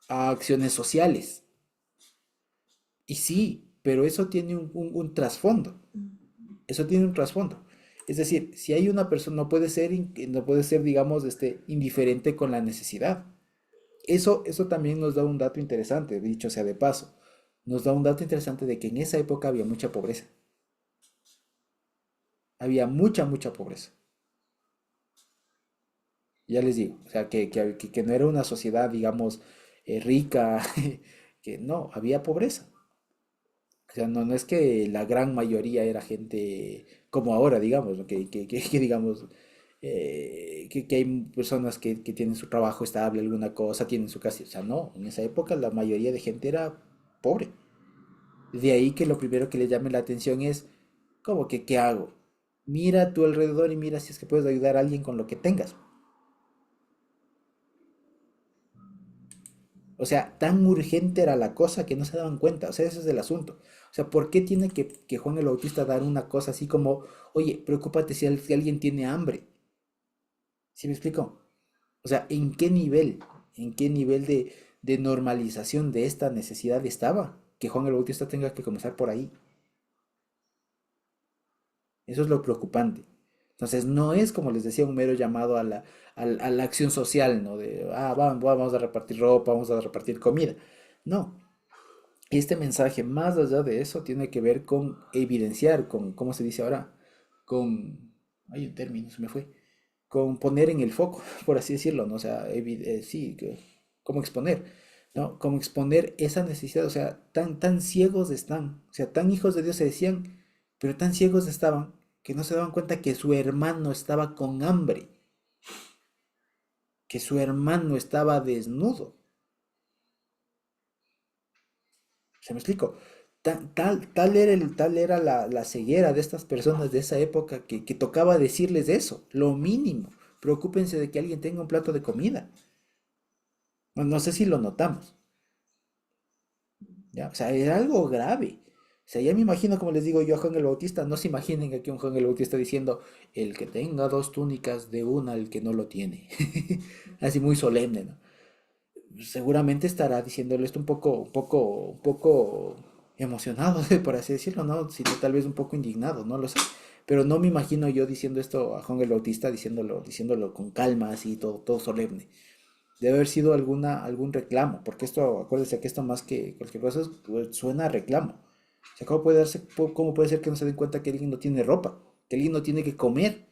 a acciones sociales. Y sí, pero eso tiene un trasfondo. Eso tiene un trasfondo. Es decir, si hay una persona, no puede ser, digamos, indiferente con la necesidad. Eso también nos da un dato interesante, dicho sea de paso. Nos da un dato interesante de que en esa época había mucha pobreza. Había mucha, mucha pobreza. Ya les digo, o sea, que no era una sociedad, digamos, rica, que no, había pobreza. O sea, no es que la gran mayoría era gente como ahora, digamos, ¿no? Que digamos, que hay personas que tienen su trabajo estable, alguna cosa, tienen su casa. O sea, no, en esa época la mayoría de gente era pobre. De ahí que lo primero que le llame la atención es, ¿cómo que qué hago? Mira a tu alrededor y mira si es que puedes ayudar a alguien con lo que tengas. O sea, tan urgente era la cosa que no se daban cuenta. O sea, ese es el asunto. O sea, ¿por qué tiene que Juan el Bautista dar una cosa así como, oye, preocúpate si alguien tiene hambre? ¿Sí me explico? O sea, en qué nivel de normalización de esta necesidad estaba que Juan el Bautista tenga que comenzar por ahí? Eso es lo preocupante. Entonces, no es como les decía un mero llamado a la acción social, ¿no? De, vamos a repartir ropa, vamos a repartir comida. No, este mensaje, más allá de eso, tiene que ver con evidenciar, con, ¿cómo se dice ahora? Con, hay un término, se me fue, con poner en el foco, por así decirlo, ¿no? O sea, sí, ¿cómo exponer? ¿No? Como exponer esa necesidad, o sea, tan ciegos están, o sea, tan hijos de Dios se decían, pero tan ciegos estaban que no se daban cuenta que su hermano estaba con hambre, que su hermano estaba desnudo. ¿Se me explico? Tal era la ceguera de estas personas de esa época que tocaba decirles eso, lo mínimo. Preocúpense de que alguien tenga un plato de comida. No, no sé si lo notamos, ¿ya? O sea, era algo grave. O sea, ya me imagino, como les digo yo a Juan el Bautista, no se imaginen aquí un Juan el Bautista diciendo, el que tenga dos túnicas de una, el que no lo tiene. Así muy solemne, ¿no? Seguramente estará diciéndole esto un poco emocionado, por así decirlo, ¿no? Sino tal vez un poco indignado, no lo sé. Pero no me imagino yo diciendo esto a Juan el Bautista, diciéndolo con calma, así, todo solemne. Debe haber sido algún reclamo, porque esto, acuérdense que esto más que cualquier cosa pues, suena a reclamo. O sea, cómo puede ser que no se den cuenta que alguien no tiene ropa, que alguien no tiene que comer?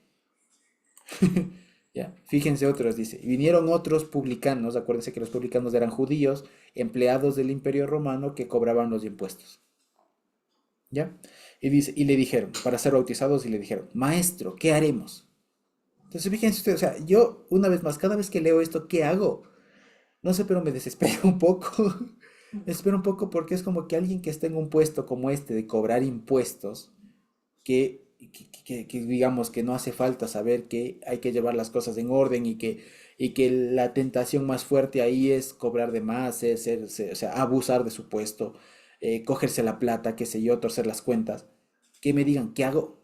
Ya, fíjense otros, dice, y vinieron otros publicanos, acuérdense que los publicanos eran judíos, empleados del Imperio Romano que cobraban los impuestos. ¿Ya? Y dice, y le dijeron, para ser bautizados, y le dijeron, maestro, ¿qué haremos? Entonces, fíjense ustedes, o sea, yo, una vez más, cada vez que leo esto, ¿qué hago? No sé, pero me desespero un poco. Me desespero un poco porque es como que alguien que está en un puesto como este de cobrar impuestos, que digamos que no hace falta saber que hay que llevar las cosas en orden y que la tentación más fuerte ahí es cobrar de más, o sea, abusar de su puesto, cogerse la plata, qué sé yo, torcer las cuentas, que me digan, ¿qué hago?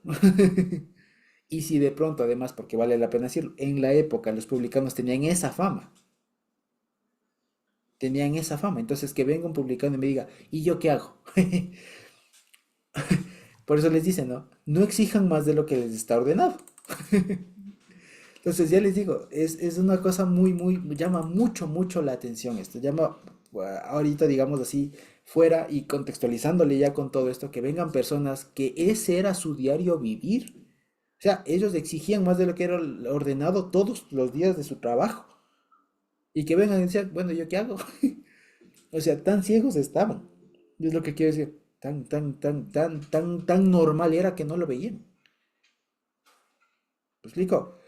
Y si de pronto, además, porque vale la pena decirlo, en la época los publicanos tenían esa fama, entonces que venga un publicano y me diga, ¿y yo qué hago? Por eso les dicen, ¿no? No exijan más de lo que les está ordenado. Entonces ya les digo, es una cosa llama mucho la atención esto. Llama, ahorita digamos así, fuera y contextualizándole ya con todo esto, que vengan personas que ese era su diario vivir. O sea, ellos exigían más de lo que era ordenado todos los días de su trabajo. Y que vengan y decir, bueno, ¿yo qué hago? O sea, tan ciegos estaban. Es lo que quiero decir. Tan normal era que no lo veían. ¿Me explico?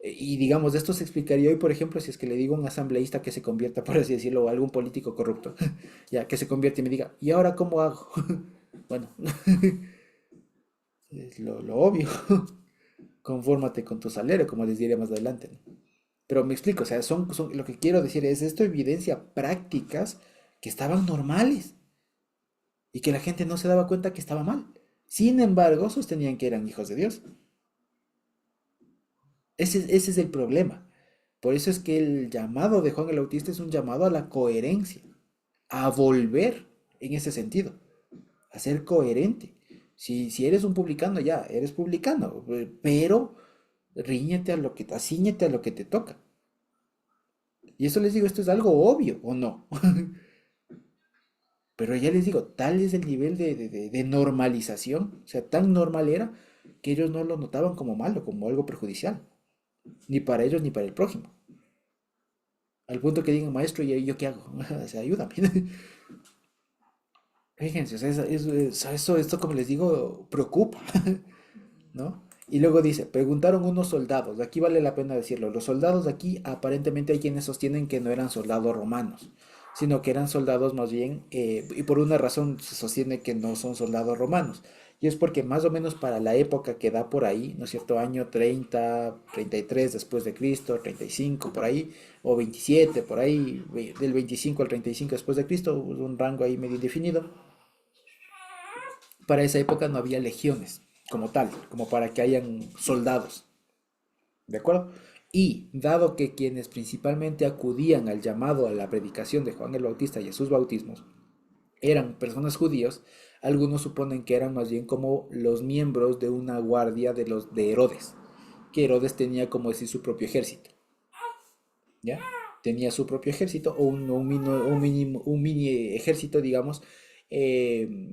Y digamos, de esto se explicaría hoy, por ejemplo, si es que le digo a un asambleísta que se convierta, por así decirlo, o a algún político corrupto, ya que se convierte y me diga, ¿y ahora cómo hago? Bueno, es lo obvio, confórmate con tu salario, como les diré más adelante, ¿no? Pero me explico, o sea, lo que quiero decir es, esto evidencia prácticas que estaban normales y que la gente no se daba cuenta que estaba mal. Sin embargo, sostenían que eran hijos de Dios. Ese es el problema. Por eso es que el llamado de Juan el Bautista es un llamado a la coherencia, a volver en ese sentido, a ser coherente. Si eres un publicano, ya, eres publicano, pero acíñete a lo que te toca. Y eso les digo, esto es algo obvio, ¿o no? Pero ya les digo, tal es el nivel de normalización, o sea, tan normal era que ellos no lo notaban como malo, como algo perjudicial, ni para ellos ni para el prójimo. Al punto que digan, maestro, ¿y yo qué hago? O sea, ayúdame. Fíjense, o sea, esto, como les digo, preocupa, ¿no? Y luego dice, preguntaron unos soldados, aquí vale la pena decirlo, los soldados de aquí aparentemente hay quienes sostienen que no eran soldados romanos, sino que eran soldados más bien, y por una razón se sostiene que no son soldados romanos, y es porque más o menos para la época que da por ahí, ¿no es cierto? Año 30, 33 después de Cristo, 35 por ahí, o 27 por ahí, del 25 al 35 después de Cristo, hubo un rango ahí medio indefinido. Para esa época no había legiones como tal, como para que hayan soldados, ¿de acuerdo? Y dado que quienes principalmente acudían al llamado a la predicación de Juan el Bautista y a sus bautismos eran personas judíos, algunos suponen que eran más bien como los miembros de una guardia de los de Herodes, que Herodes tenía como decir su propio ejército, ¿ya? Tenía su propio ejército o un mini ejército, digamos,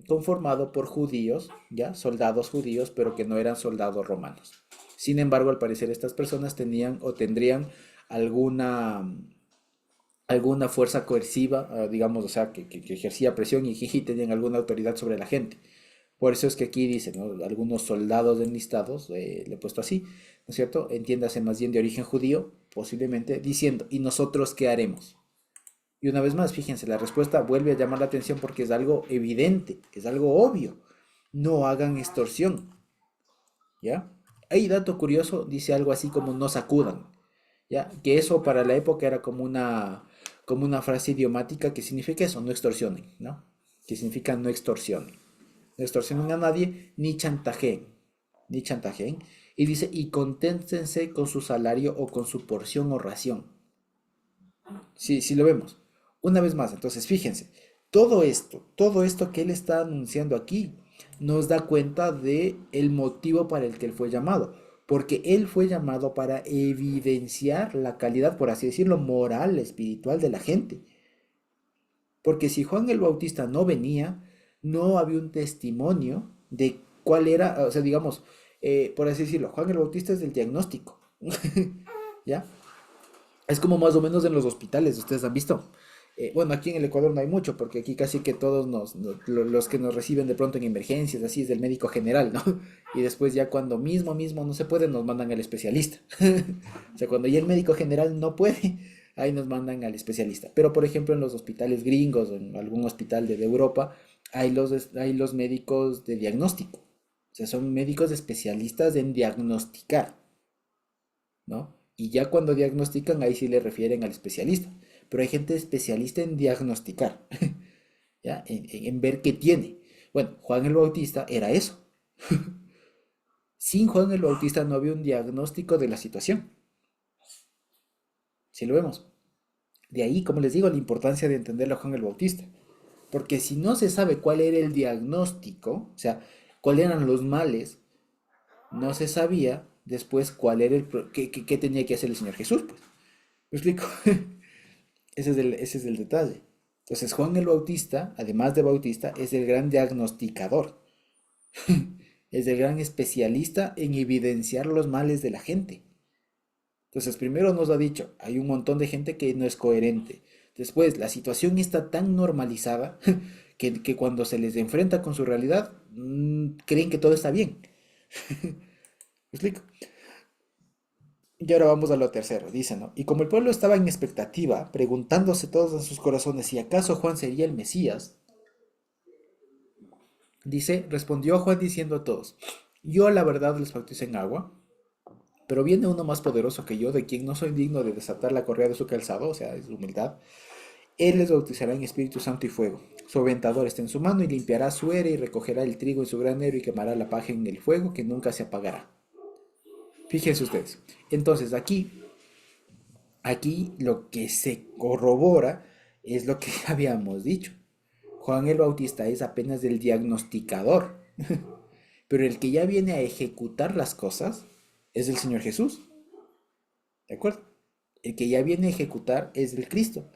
conformado por judíos, ¿ya? Soldados judíos, pero que no eran soldados romanos. Sin embargo, al parecer estas personas tenían o tendrían alguna, alguna fuerza coerciva, digamos, o sea, que ejercía presión y tenían alguna autoridad sobre la gente. Por eso es que aquí dicen, ¿no? Algunos soldados enlistados, le he puesto así, ¿no es cierto? Entiéndase más bien de origen judío, posiblemente, diciendo, ¿y nosotros qué haremos? Y una vez más, fíjense, la respuesta vuelve a llamar la atención porque es algo evidente, es algo obvio. No hagan extorsión, ¿ya? Hay dato curioso, dice algo así como no sacudan, ¿ya? Que eso para la época era como una frase idiomática que significa eso, no extorsionen, ¿no? Que significa no extorsionen. No extorsionen a nadie, ni chantajeen. Y dice, y conténtense con su salario o con su porción o ración. Sí, sí lo vemos. Una vez más, entonces fíjense, todo esto que él está anunciando aquí, nos da cuenta de el motivo para el que él fue llamado. Porque él fue llamado para evidenciar la calidad, por así decirlo, moral, espiritual de la gente. Porque si Juan el Bautista no venía, no había un testimonio de cuál era, o sea, digamos, por así decirlo, Juan el Bautista es del diagnóstico, ¿ya? Es como más o menos en los hospitales, ustedes han visto. Bueno, aquí en el Ecuador no hay mucho, porque aquí casi que todos los que nos reciben de pronto en emergencias, así es del médico general, ¿no? Y después ya cuando mismo no se puede, nos mandan al especialista. O sea, cuando ya el médico general no puede, ahí nos mandan al especialista. Pero por ejemplo en los hospitales gringos o en algún hospital de Europa, hay los médicos de diagnóstico. O sea, son médicos especialistas en diagnosticar. ¿No? Y ya cuando diagnostican, ahí sí le refieren al especialista. Pero hay gente especialista en diagnosticar, ¿ya? En ver qué tiene. Bueno, Juan el Bautista era eso. Sin Juan el Bautista no había un diagnóstico de la situación. Si lo vemos. De ahí, como les digo, la importancia de entenderlo a Juan el Bautista. Porque si no se sabe cuál era el diagnóstico, o sea, cuáles eran los males, no se sabía después cuál era qué tenía que hacer el Señor Jesús, pues. ¿Me explico? Ese es el detalle. Entonces, Juan el Bautista, además de Bautista, es el gran diagnosticador, es el gran especialista en evidenciar los males de la gente. Entonces, primero nos ha dicho, hay un montón de gente que no es coherente. Después, la situación está tan normalizada que cuando se les enfrenta con su realidad, creen que todo está bien. ¿Me explico? Y ahora vamos a lo tercero, dice, ¿no? Y como el pueblo estaba en expectativa, preguntándose todos en sus corazones si acaso Juan sería el Mesías, dice, respondió Juan diciendo a todos, yo la verdad les bautizo en agua, pero viene uno más poderoso que yo, de quien no soy digno de desatar la correa de su calzado, o sea, es humildad. Él les bautizará en Espíritu Santo y fuego. Su aventador está en su mano y limpiará su era y recogerá el trigo en su granero y quemará la paja en el fuego que nunca se apagará. Fíjense ustedes. Entonces aquí lo que se corrobora es lo que habíamos dicho. Juan el Bautista es apenas el diagnosticador, pero el que ya viene a ejecutar las cosas es el Señor Jesús, ¿de acuerdo? El que ya viene a ejecutar es el Cristo.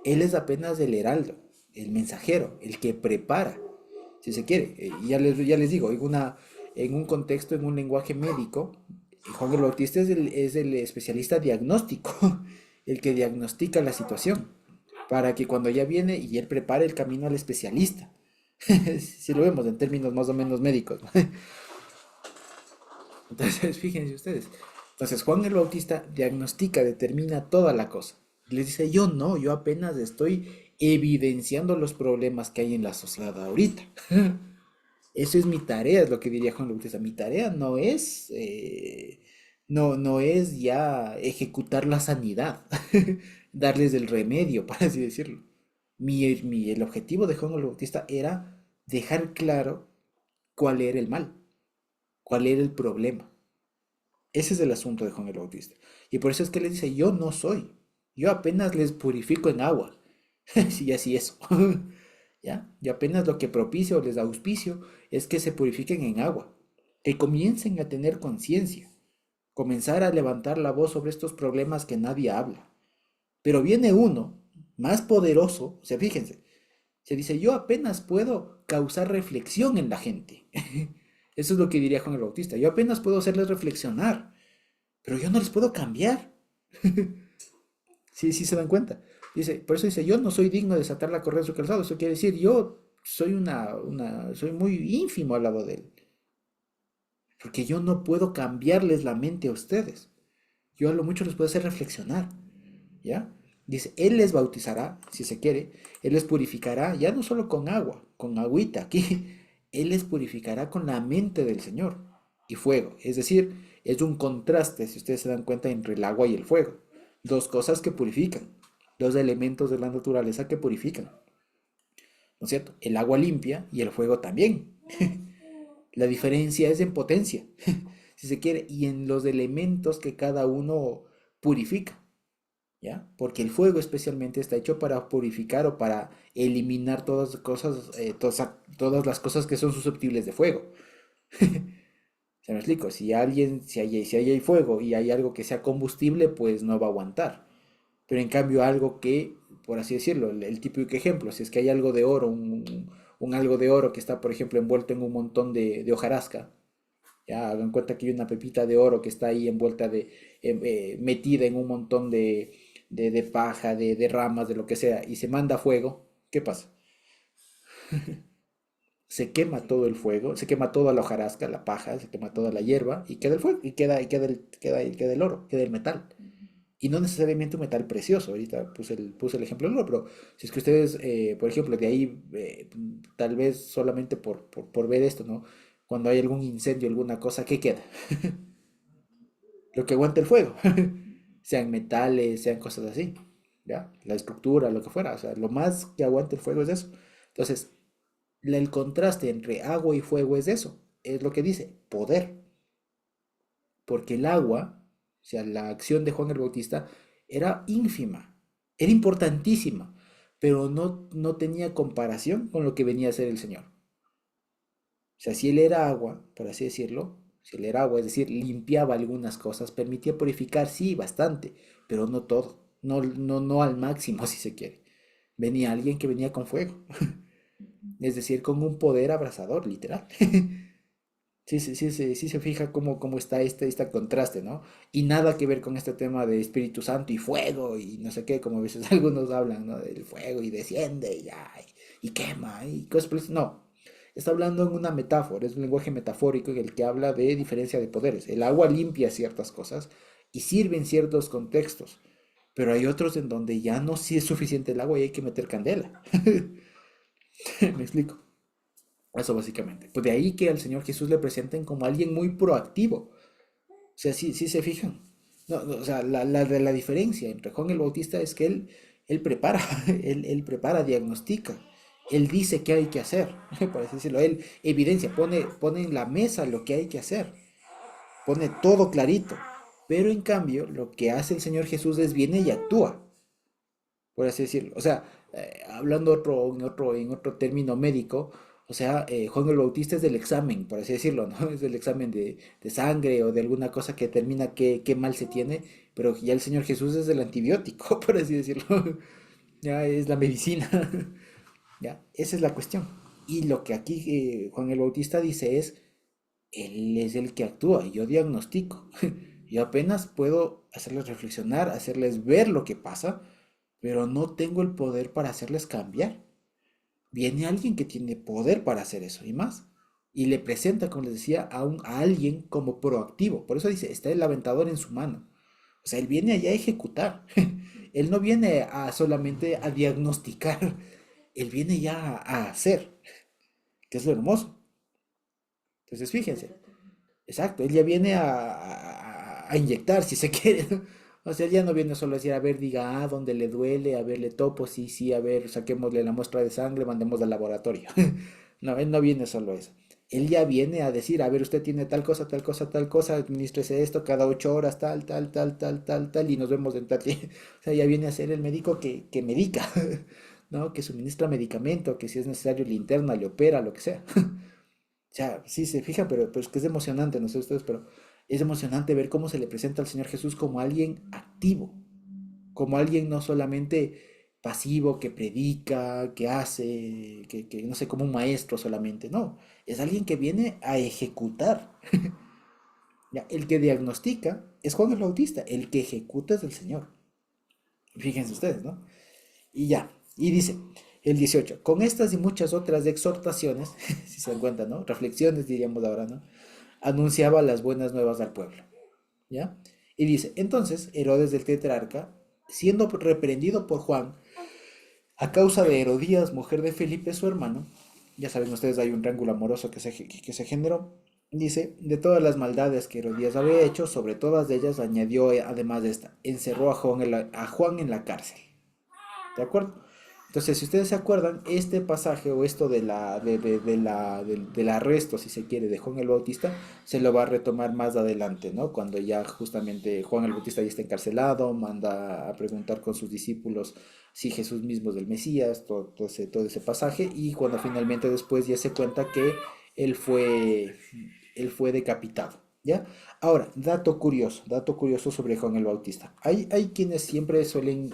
Él es apenas el heraldo, el mensajero, el que prepara, si se quiere. Ya les digo, en un contexto, en un lenguaje médico, Juan el Bautista es el especialista diagnóstico, el que diagnostica la situación, para que cuando ya viene y él prepare el camino al especialista. Si lo vemos en términos más o menos médicos, ¿no? Entonces, fíjense ustedes. Entonces, Juan el Bautista diagnostica, determina toda la cosa. Les dice, yo no, yo apenas estoy evidenciando los problemas que hay en la sociedad ahorita. Eso es mi tarea, es lo que diría Juan Bautista. Mi tarea no es ya ejecutar la sanidad, darles el remedio, por así decirlo. El objetivo de Juan el Bautista era dejar claro cuál era el mal, cuál era el problema. Ese es el asunto de Juan el Bautista. Y por eso es que les dice, yo no soy, yo apenas les purifico en agua. Sí, así eso. ¿Ya? Y apenas lo que propicio o les da auspicio es que se purifiquen en agua, que comiencen a tener conciencia, comenzar a levantar la voz sobre estos problemas que nadie habla. Pero viene uno más poderoso, o sea, fíjense, se dice, yo apenas puedo causar reflexión en la gente. Eso es lo que diría Juan el Bautista, yo apenas puedo hacerles reflexionar, pero yo no les puedo cambiar. Sí, sí se dan cuenta. Dice, por eso dice, yo no soy digno de desatar la correa de su calzado. Eso quiere decir, yo soy soy muy ínfimo al lado de él. Porque yo no puedo cambiarles la mente a ustedes. Yo a lo mucho les puedo hacer reflexionar. ¿Ya? Dice, Él les bautizará, si se quiere, Él les purificará, ya no solo con agua, con agüita, aquí, Él les purificará con la mente del Señor y fuego. Es decir, es un contraste, si ustedes se dan cuenta, entre el agua y el fuego. Dos cosas que purifican, dos elementos de la naturaleza que purifican, ¿no es cierto? El agua limpia y el fuego también. La diferencia es en potencia, si se quiere, y en los elementos que cada uno purifica. ¿Ya? Porque el fuego especialmente está hecho para purificar o para eliminar todas las cosas que son susceptibles de fuego. ¿Se me explico? Si hay fuego y hay algo que sea combustible, pues no va a aguantar. Pero en cambio algo que, por así decirlo, el típico ejemplo, si es que hay algo de oro, un algo de oro que está, por ejemplo, envuelto en un montón de hojarasca, ya hagan cuenta que hay una pepita de oro que está ahí envuelta metida en un montón de paja, de ramas, de lo que sea, y se manda fuego, ¿qué pasa? Se quema todo el fuego, se quema toda la hojarasca, la paja, se quema toda la hierba, y queda el fuego, y queda el oro, queda el metal. Y no necesariamente un metal precioso, ahorita puse el ejemplo del oro, pero si es que ustedes, por ejemplo, de ahí, tal vez solamente por ver esto, ¿no? Cuando hay algún incendio, alguna cosa, ¿qué queda? Lo que aguanta el fuego, sean metales, sean cosas así, ¿ya? La estructura, lo que fuera, o sea, lo más que aguanta el fuego es eso. Entonces, el contraste entre agua y fuego es eso, es lo que dice, poder, porque el agua, o sea, la acción de Juan el Bautista era ínfima, era importantísima, pero no tenía comparación con lo que venía a ser el Señor. O sea, si él era agua, por así decirlo, si él era agua, es decir, limpiaba algunas cosas, permitía purificar, sí, bastante, pero no todo, no al máximo, si se quiere. Venía alguien que venía con fuego, es decir, con un poder abrasador, literal. Sí, sí, sí, sí, sí se fija cómo está este contraste, ¿no? Y nada que ver con este tema de Espíritu Santo y fuego y no sé qué, como a veces algunos hablan, ¿no? Del fuego y desciende y, ay, y quema y cosas por el estilo. No, está hablando en una metáfora, es un lenguaje metafórico en el que habla de diferencia de poderes. El agua limpia ciertas cosas y sirve en ciertos contextos, pero hay otros en donde ya no si es suficiente el agua y hay que meter candela. ¿Me explico? Eso básicamente. Pues de ahí que al Señor Jesús le presenten como alguien muy proactivo. O sea, sí, sí se fijan. No, no, o sea, la diferencia entre Juan el Bautista es que él prepara, él prepara, diagnostica, él dice qué hay que hacer, por así decirlo, él evidencia, pone en la mesa lo que hay que hacer, pone todo clarito. Pero en cambio, lo que hace el Señor Jesús es viene y actúa, por así decirlo. O sea, hablando en otro término médico, o sea, Juan el Bautista es del examen, por así decirlo, ¿no? Es del examen de sangre o de alguna cosa que determina qué mal se tiene, pero ya el Señor Jesús es del antibiótico, por así decirlo. Ya es la medicina. Ya, esa es la cuestión. Y lo que aquí Juan el Bautista dice es, Él es el que actúa, yo diagnostico. Yo apenas puedo hacerles reflexionar, hacerles ver lo que pasa, pero no tengo el poder para hacerles cambiar. Viene alguien que tiene poder para hacer eso y más. Y le presenta, como les decía, a alguien como proactivo. Por eso dice, está el aventador en su mano. O sea, él viene allá a ejecutar. Él no viene a solamente a diagnosticar, él viene ya a hacer, que es lo hermoso. Entonces, fíjense, exacto, él ya viene a inyectar, si se quiere, ¿no? O sea, él ya no viene solo a decir, a ver, diga, dónde le duele, a ver, le topo, sí, sí, a ver, saquémosle la muestra de sangre, mandemos al laboratorio. No, él no viene solo a eso. Él ya viene a decir, a ver, usted tiene tal cosa, tal cosa, tal cosa, administrese esto cada 8 horas, tal, tal, tal, tal, tal, tal, y nos vemos en tal. O sea, ya viene a ser el médico que medica, ¿no? Que suministra medicamento, que si es necesario le interna, le opera, lo que sea. O sea, sí se fijan, pero es que es emocionante, no sé ustedes, pero es emocionante ver cómo se le presenta al Señor Jesús como alguien activo, como alguien no solamente pasivo, que predica, que hace, que no sé, como un maestro solamente, no, es alguien que viene a ejecutar. Ya, el que diagnostica es Juan el Bautista, el que ejecuta es el Señor. Fíjense ustedes, ¿no? Y ya, y dice el 18 con estas y muchas otras exhortaciones, si se dan cuenta, ¿no? Reflexiones diríamos ahora, ¿no? Anunciaba las buenas nuevas al pueblo, ¿ya? Y dice, entonces Herodes del tetrarca, siendo reprendido por Juan, a causa de Herodías, mujer de Felipe, su hermano, ya saben ustedes, hay un triángulo amoroso que se generó, dice, de todas las maldades que Herodías había hecho, sobre todas ellas añadió además de esta, encerró a Juan en la cárcel. ¿De acuerdo? Entonces, si ustedes se acuerdan, este pasaje o esto del arresto, si se quiere, de Juan el Bautista, se lo va a retomar más adelante, ¿no? Cuando ya justamente Juan el Bautista ya está encarcelado, manda a preguntar con sus discípulos si Jesús mismo es el Mesías, todo ese pasaje, y cuando finalmente después ya se cuenta que él fue, él fue decapitado. ¿Ya? Ahora, dato curioso sobre Juan el Bautista. Hay quienes siempre suelen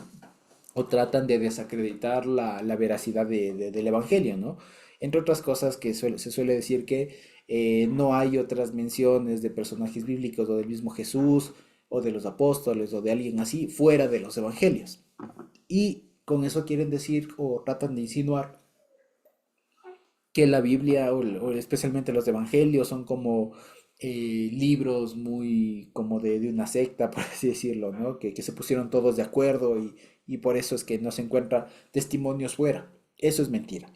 o tratan de desacreditar la veracidad del Evangelio, ¿no? Entre otras cosas que se suele decir que no hay otras menciones de personajes bíblicos o del mismo Jesús o de los apóstoles o de alguien así fuera de los Evangelios. Y con eso quieren decir o tratan de insinuar que la Biblia o especialmente los Evangelios son como libros muy como de una secta, por así decirlo, ¿no? Que se pusieron todos de acuerdo y por eso es que no se encuentra testimonios fuera. Eso es mentira.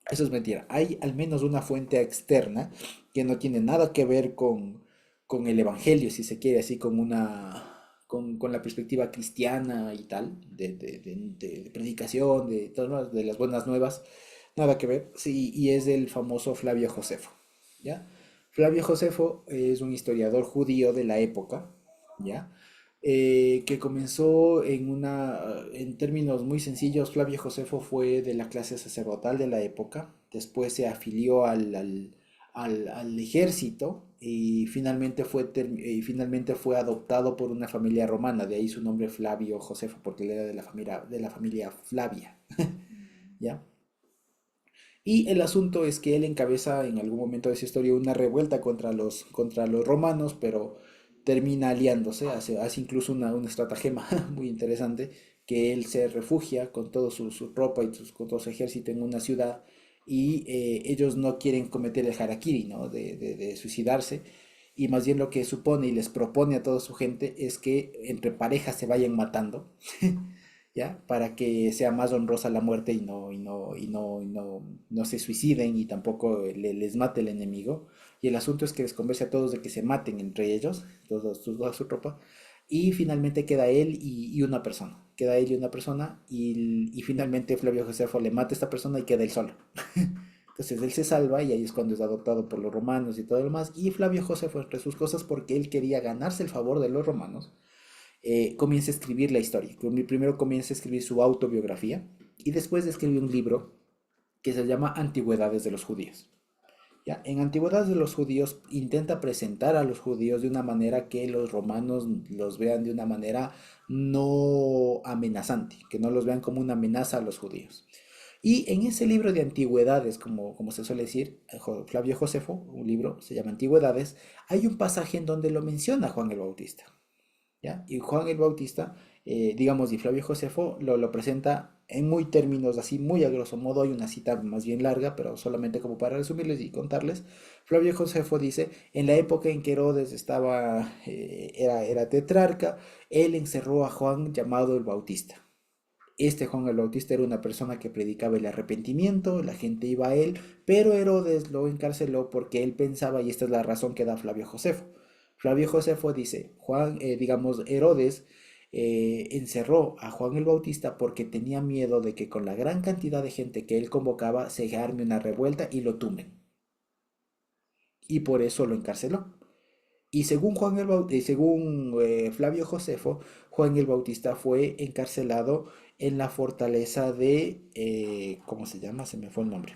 Eso es mentira. Hay al menos una fuente externa que no tiene nada que ver con el Evangelio, si se quiere, así con la perspectiva cristiana y tal, de predicación, de todas de las buenas nuevas, nada que ver, sí, y es el famoso Flavio Josefo, ¿ya? Flavio Josefo es un historiador judío de la época, ¿ya? Que comenzó en términos muy sencillos, Flavio Josefo fue de la clase sacerdotal de la época, después se afilió al ejército y finalmente fue adoptado por una familia romana, de ahí su nombre Flavio Josefo, porque él era de la familia Flavia, ¿ya? Y el asunto es que él encabeza en algún momento de su historia una revuelta contra los romanos, pero termina aliándose, hace incluso una estratagema muy interesante, que él se refugia con toda su tropa y con todo su ejército en una ciudad y ellos no quieren cometer el harakiri, ¿no? De suicidarse. Y más bien lo que supone y les propone a toda su gente es que entre parejas se vayan matando ¿ya? Para que sea más honrosa la muerte y no se suiciden y tampoco les mate el enemigo. Y el asunto es que les convence a todos de que se maten entre ellos, toda su tropa, y finalmente queda él y una persona. Queda él y una persona, y finalmente Flavio Josefo le mata a esta persona y queda él solo. Entonces él se salva y ahí es cuando es adoptado por los romanos y todo lo demás. Y Flavio Josefo, entre sus cosas, porque él quería ganarse el favor de los romanos, comienza a escribir la historia. Primero comienza a escribir su autobiografía y después escribe un libro que se llama Antigüedades de los Judíos. ¿Ya? En Antigüedades de los Judíos intenta presentar a los judíos de una manera que los romanos los vean de una manera no amenazante, que no los vean como una amenaza a los judíos. Y en ese libro de antigüedades, como se suele decir, Flavio Josefo, un libro, se llama Antigüedades, hay un pasaje en donde lo menciona Juan el Bautista. ¿Ya? Y Juan el Bautista digamos, y Flavio Josefo lo presenta en muy términos así, muy a grosso modo. Hay una cita más bien larga, pero solamente como para resumirles y contarles. Flavio Josefo dice, en la época en que Herodes era tetrarca, él encerró a Juan llamado el Bautista. Este Juan el Bautista era una persona que predicaba el arrepentimiento, la gente iba a él, pero Herodes lo encarceló porque él pensaba, y esta es la razón que da Flavio Josefo. Flavio Josefo dice, digamos, Herodes encerró a Juan el Bautista porque tenía miedo de que con la gran cantidad de gente que él convocaba se arme una revuelta y lo tumben. Y por eso lo encarceló. Y según Flavio Josefo, Juan el Bautista fue encarcelado en la fortaleza ¿cómo se llama? Se me fue el nombre.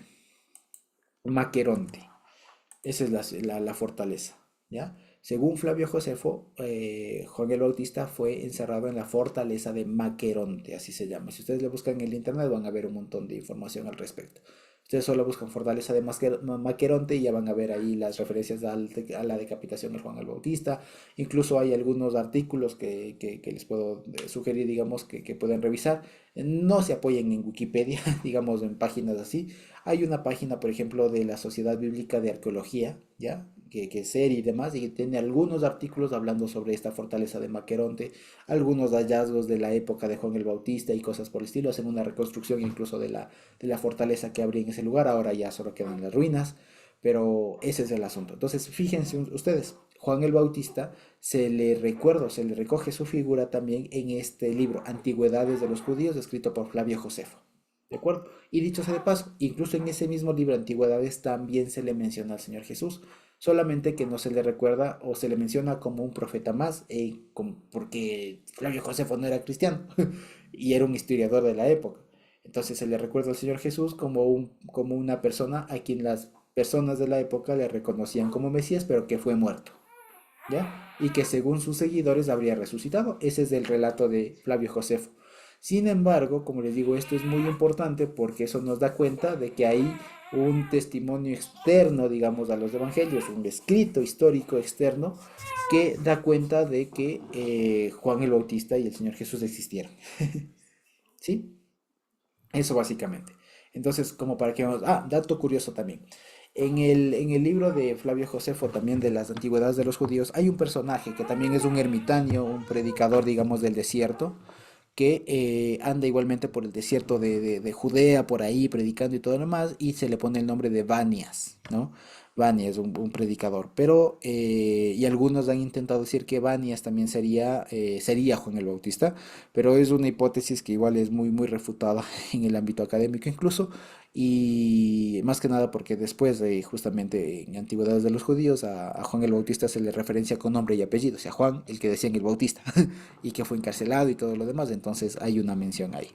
Maqueronte. Esa es la fortaleza, ¿ya? Según Flavio Josefo, Juan el Bautista fue encerrado en la fortaleza de Maqueronte, así se llama. Si ustedes le buscan en el internet van a ver un montón de información al respecto. Ustedes solo buscan fortaleza de Maqueronte y ya van a ver ahí las referencias a la decapitación de Juan el Bautista. Incluso hay algunos artículos que les puedo sugerir, digamos, que pueden revisar. No se apoyen en Wikipedia, digamos, en páginas así. Hay una página, por ejemplo, de la Sociedad Bíblica de Arqueología, ¿ya? Que es seria y demás, y que tiene algunos artículos hablando sobre esta fortaleza de Maqueronte, algunos hallazgos de la época de Juan el Bautista y cosas por el estilo. Hacen una reconstrucción incluso de la fortaleza que habría en ese lugar. Ahora ya solo quedan las ruinas, pero ese es el asunto. Entonces, fíjense ustedes, Juan el Bautista se le recoge su figura también en este libro, Antigüedades de los Judíos, escrito por Flavio Josefo. ¿De acuerdo? Y dicho sea de paso, incluso en ese mismo libro, Antigüedades, también se le menciona al Señor Jesús, solamente que no se le recuerda o se le menciona como un profeta más, porque Flavio Josefo no era cristiano y era un historiador de la época. Entonces se le recuerda al Señor Jesús como una persona a quien las personas de la época le reconocían como Mesías, pero que fue muerto, ¿ya? Y que según sus seguidores habría resucitado. Ese es el relato de Flavio Josefo. Sin embargo, como les digo, esto es muy importante porque eso nos da cuenta de que hay un testimonio externo, digamos, a los evangelios, un escrito histórico externo que da cuenta de que Juan el Bautista y el Señor Jesús existieron. ¿Sí? Eso básicamente. Entonces, como para que vamos... Ah, dato curioso también. En el libro de Flavio Josefo, también de las antigüedades de los judíos, hay un personaje que también es un ermitaño, un predicador, digamos, del desierto, que anda igualmente por el desierto de Judea, por ahí, predicando y todo lo demás, y se le pone el nombre de Banias, ¿no? Banias, un predicador. Pero, y algunos han intentado decir que Banias también sería Juan el Bautista, pero es una hipótesis que igual es muy, muy refutada en el ámbito académico incluso, y más que nada porque después, justamente en Antigüedades de los Judíos, a Juan el Bautista se le referencia con nombre y apellido, o sea, Juan, el que decían el Bautista, y que fue encarcelado y todo lo demás, entonces hay una mención ahí.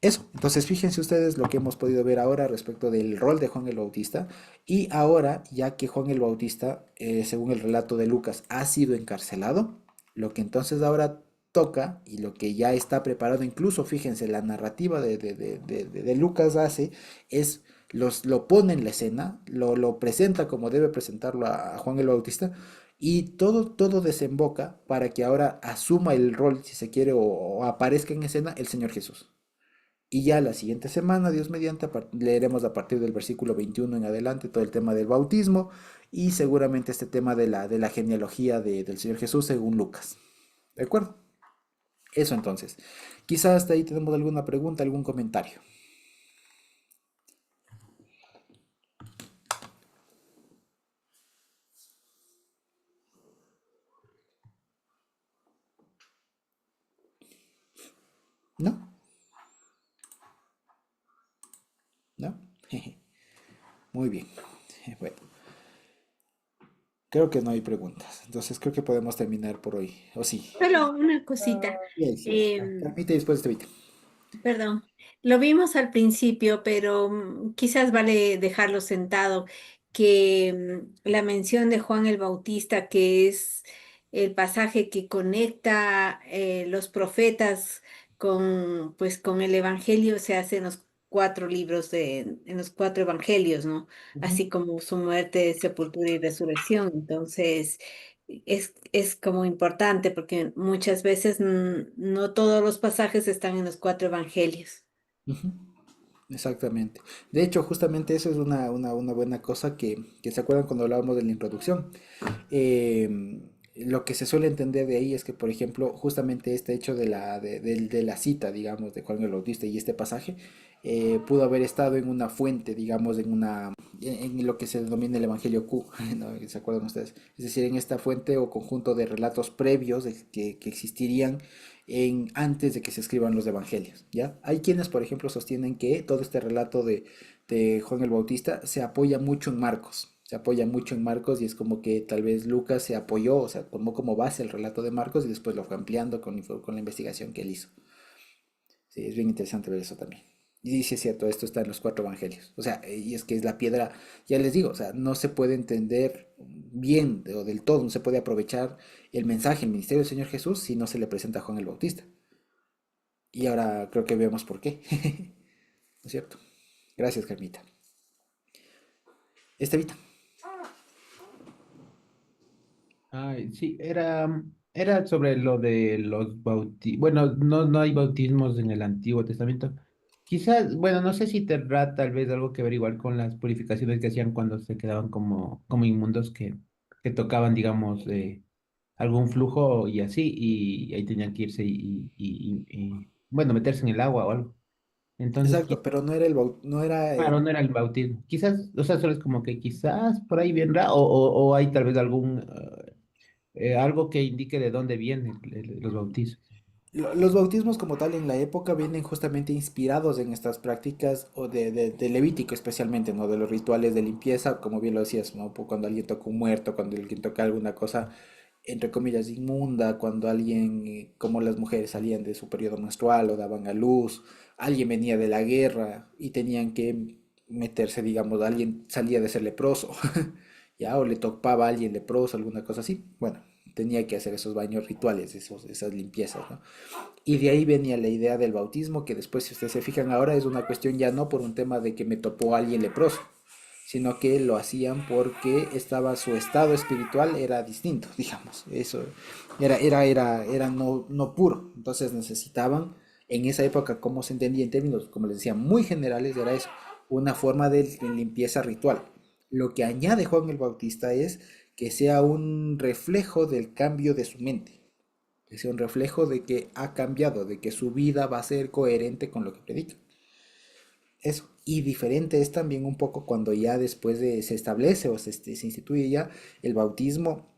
Eso, entonces fíjense ustedes lo que hemos podido ver ahora respecto del rol de Juan el Bautista, y ahora, ya que Juan el Bautista, según el relato de Lucas, ha sido encarcelado, lo que entonces ahora toca y lo que ya está preparado, incluso fíjense, la narrativa de Lucas hace es lo pone en la escena, lo presenta como debe presentarlo a Juan el Bautista, y todo desemboca para que ahora asuma el rol, si se quiere, o aparezca en escena el Señor Jesús. Y ya la siguiente semana, Dios mediante, leeremos a partir del versículo 21 en adelante todo el tema del bautismo y seguramente este tema de la genealogía del Señor Jesús según Lucas. ¿De acuerdo? Eso entonces. Quizás hasta ahí tenemos alguna pregunta, algún comentario. ¿No? ¿No? Muy bien. Bueno, creo que no hay preguntas. Entonces creo que podemos terminar por hoy. ¿O sí? Solo una cosita. Bien, sí. em, Permite después de este. Perdón, lo vimos al principio, pero quizás vale dejarlo sentado, que la mención de Juan el Bautista, que es el pasaje que conecta los profetas pues, con el Evangelio, se hace en los cuatro libros en los cuatro evangelios, ¿no? Ujú. Así como su muerte, sepultura y resurrección. Entonces, es como importante porque muchas veces no todos los pasajes están en los cuatro evangelios. Ujú. Exactamente. De hecho, justamente eso es una buena cosa que se acuerdan cuando hablábamos de la introducción. Lo que se suele entender de ahí es que, por ejemplo, justamente este hecho de la cita, digamos, de Juan el Bautista y este pasaje, pudo haber estado en una fuente, digamos, en lo que se denomina el Evangelio Q, ¿no? ¿Se acuerdan ustedes? Es decir, en esta fuente o conjunto de relatos previos que existirían antes de que se escriban los evangelios, ¿ya? Hay quienes, por ejemplo, sostienen que todo este relato de Juan el Bautista se apoya mucho en Marcos, se apoya mucho en Marcos y es como que tal vez Lucas se apoyó, o sea, tomó como base el relato de Marcos y después lo fue ampliando con la investigación que él hizo. Sí, es bien interesante ver eso también. Y dice, es cierto, esto está en los cuatro evangelios. O sea, y es que es la piedra, ya les digo, o sea, no se puede entender bien o del todo, no se puede aprovechar el mensaje, el ministerio del Señor Jesús si no se le presenta a Juan el Bautista. Y ahora creo que vemos por qué. ¿No es cierto? Gracias, Carmita. Estevita. Ay, sí, era sobre lo de los bautismos. Bueno, no hay bautismos en el Antiguo Testamento. Quizás, bueno, no sé si tendrá tal vez algo que ver igual con las purificaciones que hacían cuando se quedaban como inmundos que tocaban, digamos, algún flujo y así, y ahí tenían que irse bueno, meterse en el agua o algo. Entonces, Exacto, pero no era no era claro, no era el bautismo. Quizás, o sea, solo es como que quizás por ahí vendrá, o hay tal vez algo que indique de dónde vienen los bautizos. los bautismos como tal en la época vienen justamente inspirados en estas prácticas o de Levítico especialmente, ¿no? De los rituales de limpieza, como bien lo decías, ¿no? Cuando alguien toca un muerto, cuando alguien toca alguna cosa, entre comillas, inmunda, cuando alguien, como las mujeres salían de su periodo menstrual o daban a luz, alguien venía de la guerra y tenían que meterse, digamos, alguien salía de ser leproso, ya, o le topaba a alguien leproso, alguna cosa así, bueno, tenía que hacer esos baños rituales, esas limpiezas, ¿no? Y de ahí venía la idea del bautismo, que después, si ustedes se fijan ahora, es una cuestión ya no por un tema de que me topó alguien leproso, sino que lo hacían porque estaba su estado espiritual era distinto, digamos. Eso era no puro. Entonces necesitaban, en esa época, como se entendía en términos, como les decía, muy generales, era eso, una forma de limpieza ritual. Lo que añade Juan el Bautista es que sea un reflejo del cambio de su mente, que sea un reflejo de que ha cambiado, de que su vida va a ser coherente con lo que predica. Eso. Y diferente es también un poco cuando ya después se establece o se instituye ya el bautismo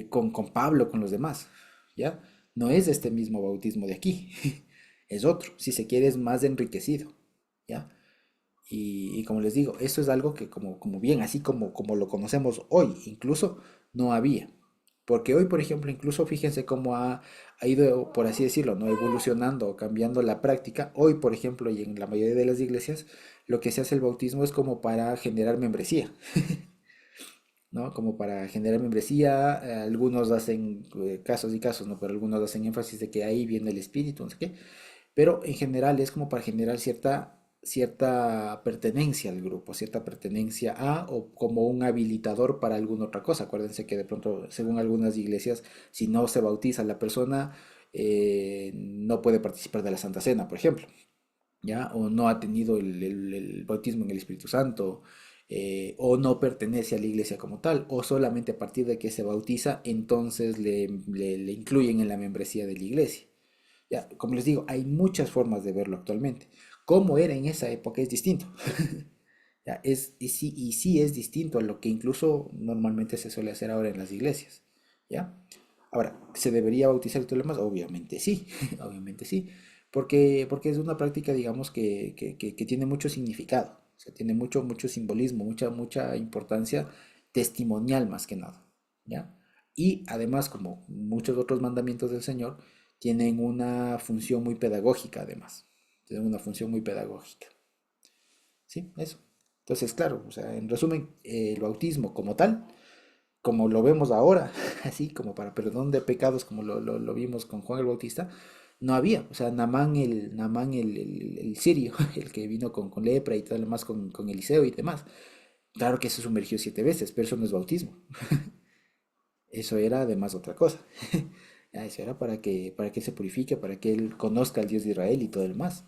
con Pablo, con los demás. ¿Ya? No es este mismo bautismo de aquí. Es otro. Si se quiere, es más enriquecido. ¿Ya? Y como les digo, eso es algo que como bien, así como lo conocemos hoy, incluso no había. Porque hoy, por ejemplo, incluso fíjense cómo ha ido, por así decirlo, ¿no? Evolucionando o cambiando la práctica. Hoy, por ejemplo, y en la mayoría de las iglesias, lo que se hace el bautismo es como para generar membresía, ¿no? Como para generar membresía. Algunos hacen casos y casos, ¿no? Pero algunos hacen énfasis de que ahí viene el espíritu, no sé qué. Pero en general es como para generar cierta pertenencia al grupo, cierta pertenencia a o como un habilitador para alguna otra cosa. Acuérdense que de pronto, según algunas iglesias, si no se bautiza la persona, no puede participar de la Santa Cena, por ejemplo, ¿ya? O no ha tenido el bautismo en el Espíritu Santo, o no pertenece a la iglesia como tal, o solamente a partir de que se bautiza, entonces le incluyen en la membresía de la iglesia. Ya, como les digo, hay muchas formas de verlo actualmente. Cómo era en esa época es distinto. Ya, y sí es distinto a lo que incluso normalmente se suele hacer ahora en las iglesias. ¿Ya? Ahora, ¿se debería bautizar y todo lo demás? Obviamente sí, obviamente sí. Porque es una práctica, digamos, que tiene mucho significado. O sea, tiene mucho simbolismo, mucha importancia testimonial más que nada. ¿Ya? Y además, como muchos otros mandamientos del Señor, tienen una función muy pedagógica, además. Tienen una función muy pedagógica. Sí, eso. Entonces, claro, o sea, en resumen, el bautismo como tal, como lo vemos ahora, así como para perdón de pecados, como lo vimos con Juan el Bautista, no había. O sea, Namán el sirio, el que vino con lepra y todo lo demás con Eliseo y demás. Claro que se sumergió 7 veces, pero eso no es bautismo. Eso era además otra cosa. Ya, eso era para que se purifique, para que él conozca al Dios de Israel y todo el más.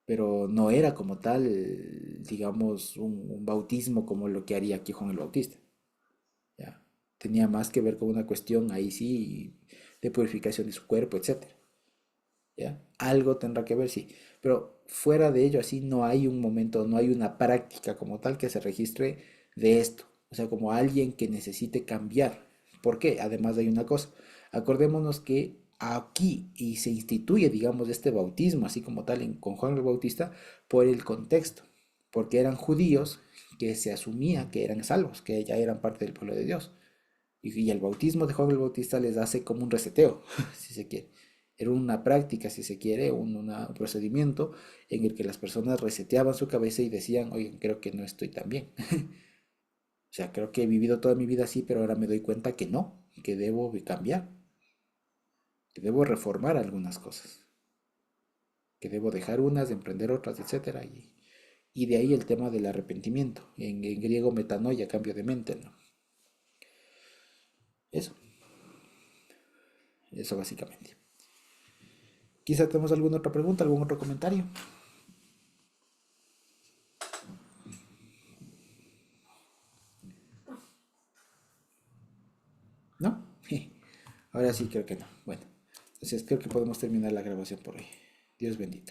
Pero no era como tal, digamos, un bautismo como lo que haría aquí Juan el Bautista. ¿Ya? Tenía más que ver con una cuestión ahí sí de purificación de su cuerpo, etcétera. ¿Ya? Algo tendrá que ver, sí. Pero fuera de ello, así no hay un momento, no hay una práctica como tal que se registre de esto. O sea, como alguien que necesite cambiar. ¿Por qué? Además hay una cosa. Acordémonos que aquí y se instituye, digamos, este bautismo, así como tal, con Juan el Bautista, por el contexto. Porque eran judíos que se asumía que eran salvos, que ya eran parte del pueblo de Dios. Y el bautismo de Juan el Bautista les hace como un reseteo, si se quiere. Era una práctica, si se quiere, un procedimiento en el que las personas reseteaban su cabeza y decían, oye, creo que no estoy tan bien. O sea, creo que he vivido toda mi vida así, pero ahora me doy cuenta que no, que debo cambiar, que debo reformar algunas cosas, que debo dejar unas, emprender otras, etcétera. Y de ahí el tema del arrepentimiento, en griego metanoia, cambio de mente, ¿no? Eso, eso básicamente. Quizá tenemos alguna otra pregunta, algún otro comentario. ¿No? Ahora sí creo que no. Bueno, entonces creo que podemos terminar la grabación por hoy. Dios bendito.